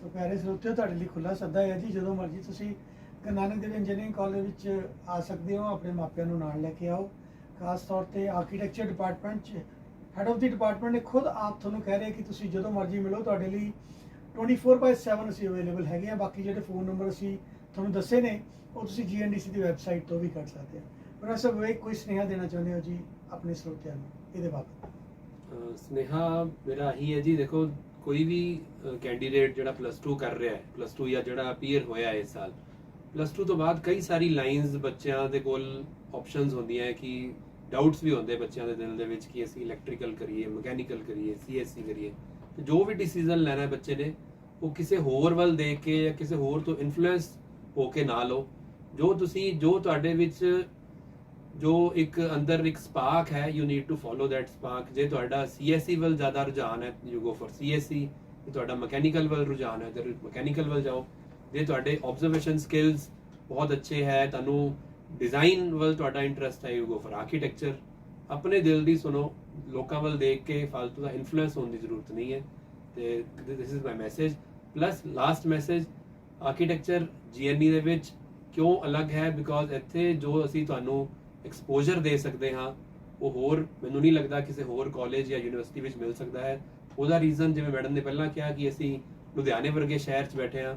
ਸੋ ਪਿਆਰੇ ਸਰੋਤਿਓ, ਤੁਹਾਡੇ ਲਈ ਖੁੱਲਾ ਸੱਦਾ ਹੈ ਜੀ, ਜਦੋਂ ਮਰਜ਼ੀ ਤੁਸੀਂ ਗੁਰੂ ਨਾਨਕ ਦੇਵ ਇੰਜੀਨੀਅਰਿੰਗ ਕਾਲਜ ਵਿੱਚ ਆ ਸਕਦੇ ਹੋ। ਆਪਣੇ ਮਾਪਿਆਂ ਨੂੰ ਨਾਲ ਲੈ ਕੇ ਆਓ। ਖਾਸ ਤੌਰ ਤੇ ਆਰਕੀਟੈਕਚਰ ਡਿਪਾਰਟਮੈਂਟ 'ਚ ਹੈਡ ਆਫ ਦੀ ਡਿਪਾਰਟਮੈਂਟ ਨੇ ਖੁਦ ਆਪ ਤੁਹਾਨੂੰ ਕਹਿ ਰਹੇ ਕਿ ਤੁਸੀਂ ਜਦੋਂ ਮਰਜ਼ੀ ਮਿਲੋ, ਤੁਹਾਡੇ ਲਈ 24/7 ਅਸੀਂ ਅਵੇਲੇਬਲ ਹੈਗੇ ਆ। ਬਾਕੀ ਜਿਹੜੇ ਫੋਨ ਨੰਬਰ ਅਸੀਂ ਤੁਹਾਨੂੰ ਦੱਸੇ ਨੇ ਉਹ ਤੁਸੀਂ GNDC ਦੀ ਵੈਬਸਾਈਟ ਤੋਂ ਵੀ ਕਰ ਸਕਦੇ ਹੋ। ਪ੍ਰੋਫੈਸਰ ਵਿਵੇਕ, ਕੋਈ ਸੁਨੇਹਾ ਦੇਣਾ ਚਾਹੁੰਦੇ ਹੋ ਜੀ ਆਪਣੇ ਸਰੋਤਿਆਂ ਨੂੰ ਇਹਦੇ ਬਾਰੇ?
ਸੁਨੇਹਾ ਮੇਰਾ ਇਹੀ ਹੈ ਜੀ, ਦੇਖੋ ਕੋਈ ਵੀ ਕੈਂਡੀਡੇਟ ਜਿਹੜਾ +2 ਕਰ ਰਿਹਾ ਹੈ, +2 ਜਾਂ ਜਿਹੜਾ ਅਪੀਅਰ ਹੋਇਆ ਇਸ ਸਾਲ, +2 ਤੋਂ ਬਾਅਦ ਕਈ ਸਾਰੀ ਲਾਈਨਸ ਬੱਚਿਆਂ ਦੇ ਕੋਲ ਆਪਸ਼ਨਸ ਹੁੰਦੀਆਂ ਕਿ ਡਾਊਟਸ ਵੀ ਹੁੰਦੇ ਬੱਚਿਆਂ ਦੇ ਦਿਲ ਦੇ ਵਿੱਚ ਕਿ ਅਸੀਂ ਇਲੈਕਟ੍ਰੀਕਲ ਕਰੀਏ, ਮਕੈਨੀਕਲ ਕਰੀਏ, CSE ਕਰੀਏ। ਤੇ ਜੋ ਵੀ ਡਿਸੀਜਨ ਲੈਣਾ ਹੈ ਬੱਚੇ ਨੇ, ਉਹ ਕਿਸੇ ਹੋਰ ਵੱਲ ਦੇਖ ਕੇ ਜਾਂ ਕਿਸੇ ਹੋਰ ਤੋਂ ਇਨਫਲੂਐਂਸ ਹੋ ਕੇ ਨਾ ਲਓ। ਜੋ ਤੁਹਾਡੇ ਵਿੱਚ ਜੋ ਇੱਕ ਅੰਦਰ ਇੱਕ ਸਪਾਰਕ ਹੈ, you need to follow that spark. ਜੇ ਤੁਹਾਡਾ CSE ਵੱਲ ਜ਼ਿਆਦਾ ਰੁਝਾਨ ਹੈ, ਯੂ ਗੋ ਫॉर CSE। ਜੇ ਤੁਹਾਡਾ ਮਕੈਨੀਕਲ ਵੱਲ ਰੁਝਾਨ ਹੈ, ਤਾਂ ਮਕੈਨੀਕਲ ਵੱਲ ਜਾਓ। ਜੇ ਤੁਹਾਡੇ ਆਬਜ਼ਰਵੇਸ਼ਨ ਸਕਿੱਲਸ ਬਹੁਤ ਅੱਛੇ ਹੈ, ਤੁਹਾਨੂੰ ਡਿਜ਼ਾਈਨ ਵੱਲ ਤੁਹਾਡਾ ਇੰਟਰਸਟ ਹੈ, ਯੂ ਗੋ ਫॉर ਆਰਕੀਟੈਕਚਰ। ਆਪਣੇ ਦਿਲ ਦੀ ਸੁਣੋ, ਲੋਕਾਂ ਵੱਲ ਦੇਖ ਕੇ ਫालतू ਦਾ ਇਨਫਲੂਐਂਸ ਹੋਣ ਦੀ ਜ਼ਰੂਰਤ ਨਹੀਂ ਹੈ। ਤੇ this is my message. Plus last message, architecture GNE ਦੇ ਵਿੱਚ ਕਿਉਂ ਅਲੱਗ ਹੈ? ਬਿਕੋਜ਼ ਇੱਥੇ ਜੋ ਅਸੀਂ ਤੁਹਾਨੂੰ ਐਕਸਪੋਜ਼ਰ ਦੇ ਸਕਦੇ ਹਾਂ, ਉਹ ਹੋਰ ਮੈਨੂੰ ਨਹੀਂ ਲੱਗਦਾ ਕਿਸੇ ਹੋਰ ਕਾਲਜ ਜਾਂ ਯੂਨੀਵਰਸਿਟੀ ਵਿੱਚ ਮਿਲ ਸਕਦਾ ਹੈ। ਉਹਦਾ ਰੀਜ਼ਨ, ਜਿਵੇਂ ਮੈਡਮ ਨੇ ਪਹਿਲਾਂ ਕਿਹਾ, ਕਿ ਅਸੀਂ ਲੁਧਿਆਣੇ ਵਰਗੇ ਸ਼ਹਿਰ 'ਚ ਬੈਠੇ ਹਾਂ।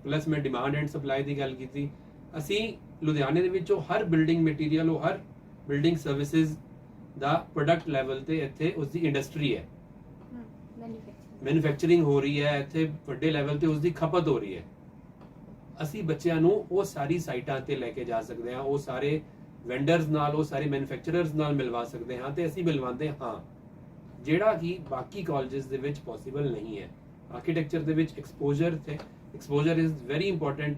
ਪਲੱਸ ਮੈਂ ਡਿਮਾਂਡ ਐਂਡ ਸਪਲਾਈ ਦੀ ਗੱਲ ਕੀਤੀ। ਅਸੀਂ ਲੁਧਿਆਣੇ ਦੇ ਵਿੱਚੋਂ ਹਰ ਬਿਲਡਿੰਗ ਮਟੀਰੀਅਲ, ਉਹ ਹਰ ਬਿਲਡਿੰਗ ਸਰਵਿਸਿਜ਼ ਦਾ ਪ੍ਰੋਡਕਟ ਲੈਵਲ ਤੇ ਇੱਥੇ ਉਸ ਦੀ ਇੰਡਸਟਰੀ ਹੈ, ਮੈਨੂਫੈਕਚਰਿੰਗ ਹੋ ਰਹੀ ਹੈ। ਇੱਥੇ ਵੱਡੇ ਲੈਵਲ ਤੇ ਉਸ ਦੀ ਖਪਤ ਹੋ ਰਹੀ ਹੈ। ਅਸੀਂ ਬੱਚਿਆਂ ਨੂੰ ਉਹ ਸਾਰੀ ਸਾਈਟਾਂ ਤੇ ਲੈ ਕੇ ਜਾ ਸਕਦੇ ਹਾਂ, ਉਹ ਸਾਰੇ ਵੈਂਡਰਸ ਨਾਲ, ਉਹ ਸਾਰੇ ਮੈਨੂਫੈਕਚਰਰਸ ਨਾਲ ਮਿਲਵਾ ਸਕਦੇ ਹਾਂ। ਤੇ ਅਸੀਂ ਮਿਲਵਾਉਂਦੇ ਹਾਂ, ਜਿਹੜਾ ਕਿ ਬਾਕੀ ਕਾਲਜਸ ਦੇ ਵਿੱਚ ਪੋਸੀਬਲ ਨਹੀਂ ਹੈ। ਆਰਕੀਟੈਕਚਰ ਦੇ ਵਿੱਚ exposure is very important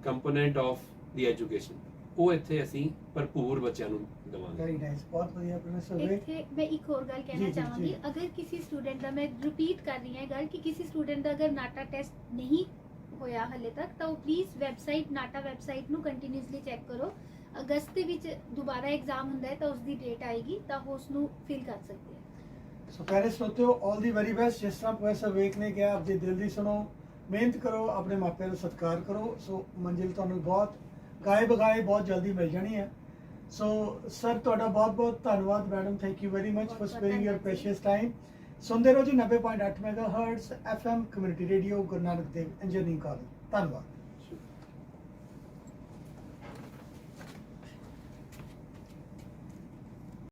component of the education. ਉਹ ਇੱਥੇ ਅਸੀਂ ਭਰਪੂਰ ਬੱਚਿਆਂ ਨੂੰ ਦੇਵਾਂਗੇ।
ਵੈਰੀ ਨਾਈਸ, ਬਹੁਤ ਵਧੀਆ ਪ੍ਰੋਫੈਸਰ ਵਿਵੇਕ।
ਇੱਥੇ ਮੈਂ ਇੱਕ ਹੋਰ ਗੱਲ ਕਹਿਣਾ
ਜੀ,
ਚਾਹਾਂਗੀ।
ਜੀ।
ਅਗਰ ਕਿਸੇ ਸਟੂਡੈਂਟ ਦਾ, ਮੈਂ ਰਿਪੀਟ ਕਰ ਰਹੀ ਹਾਂ ਗੱਲ, ਕਿ ਕਿਸੇ ਸਟੂਡੈਂਟ ਦਾ ਅਗਰ ਨਾਟਾ ਟੈਸਟ ਨਹੀਂ ਹੋਇਆ ਹਲੇ ਤੱਕ, ਤਾਂ ਉਹ ਪਲੀਜ਼ ਵੈਬਸਾਈਟ, ਨਾਟਾ ਵੈਬਸਾਈਟ ਨੂੰ ਕੰਟੀਨਿਊਸਲੀ ਚੈੱਕ ਕਰੋ। ਅਗਸਤ ਦੇ ਵਿੱਚ ਦੁਬਾਰਾ ਐਗਜ਼ਾਮ ਹੁੰਦਾ ਹੈ, ਤਾਂ ਉਸ ਦੀ ਡੇਟ ਆਏਗੀ, ਤਾਂ ਉਹ ਉਸ ਨੂੰ ਫਿਲ ਕਰ ਸਕਦੇ ਹੈ।
ਸੋ ਪਿਆਰੇ ਸਰੋਤਿਓ, ਆਲ ਦੀ ਵੈਰੀ ਬੈਸਟ। ਜਿਸ ਤਰ੍ਹਾਂ ਪ੍ਰੋਫੈਸਰ ਵਿਵੇਕ ਨੇ ਕਿਹਾ, ਆਪਣੀ ਦਿਲ ਦੀ ਸੁਣੋ, ਮਿਹਨਤ ਕਰੋ, ਆਪਣੇ ਮਾਪਿਆਂ ਦਾ ਸਤਿਕਾਰ ਕਰੋ। ਸੋ ਮੰਜ਼ਿਲ ਤੁਹਾਨੂੰ ਬਹੁਤ ਗਾਏ ਬਗਾਏ ਬਹੁਤ ਜਲਦੀ ਮਿਲ ਜਾਣੀ ਹੈ। ਸੋ ਸਰ, ਤੁਹਾਡਾ ਬਹੁਤ ਬਹੁਤ ਧੰਨਵਾਦ। Madam, thank you very much for sparing your precious time. ਸੁਣਦੇ ਰਹੋ ਜੀ 90.8 megahertz FM community radio, Guru Nanak Dev engineering college. ਧੰਨਵਾਦ।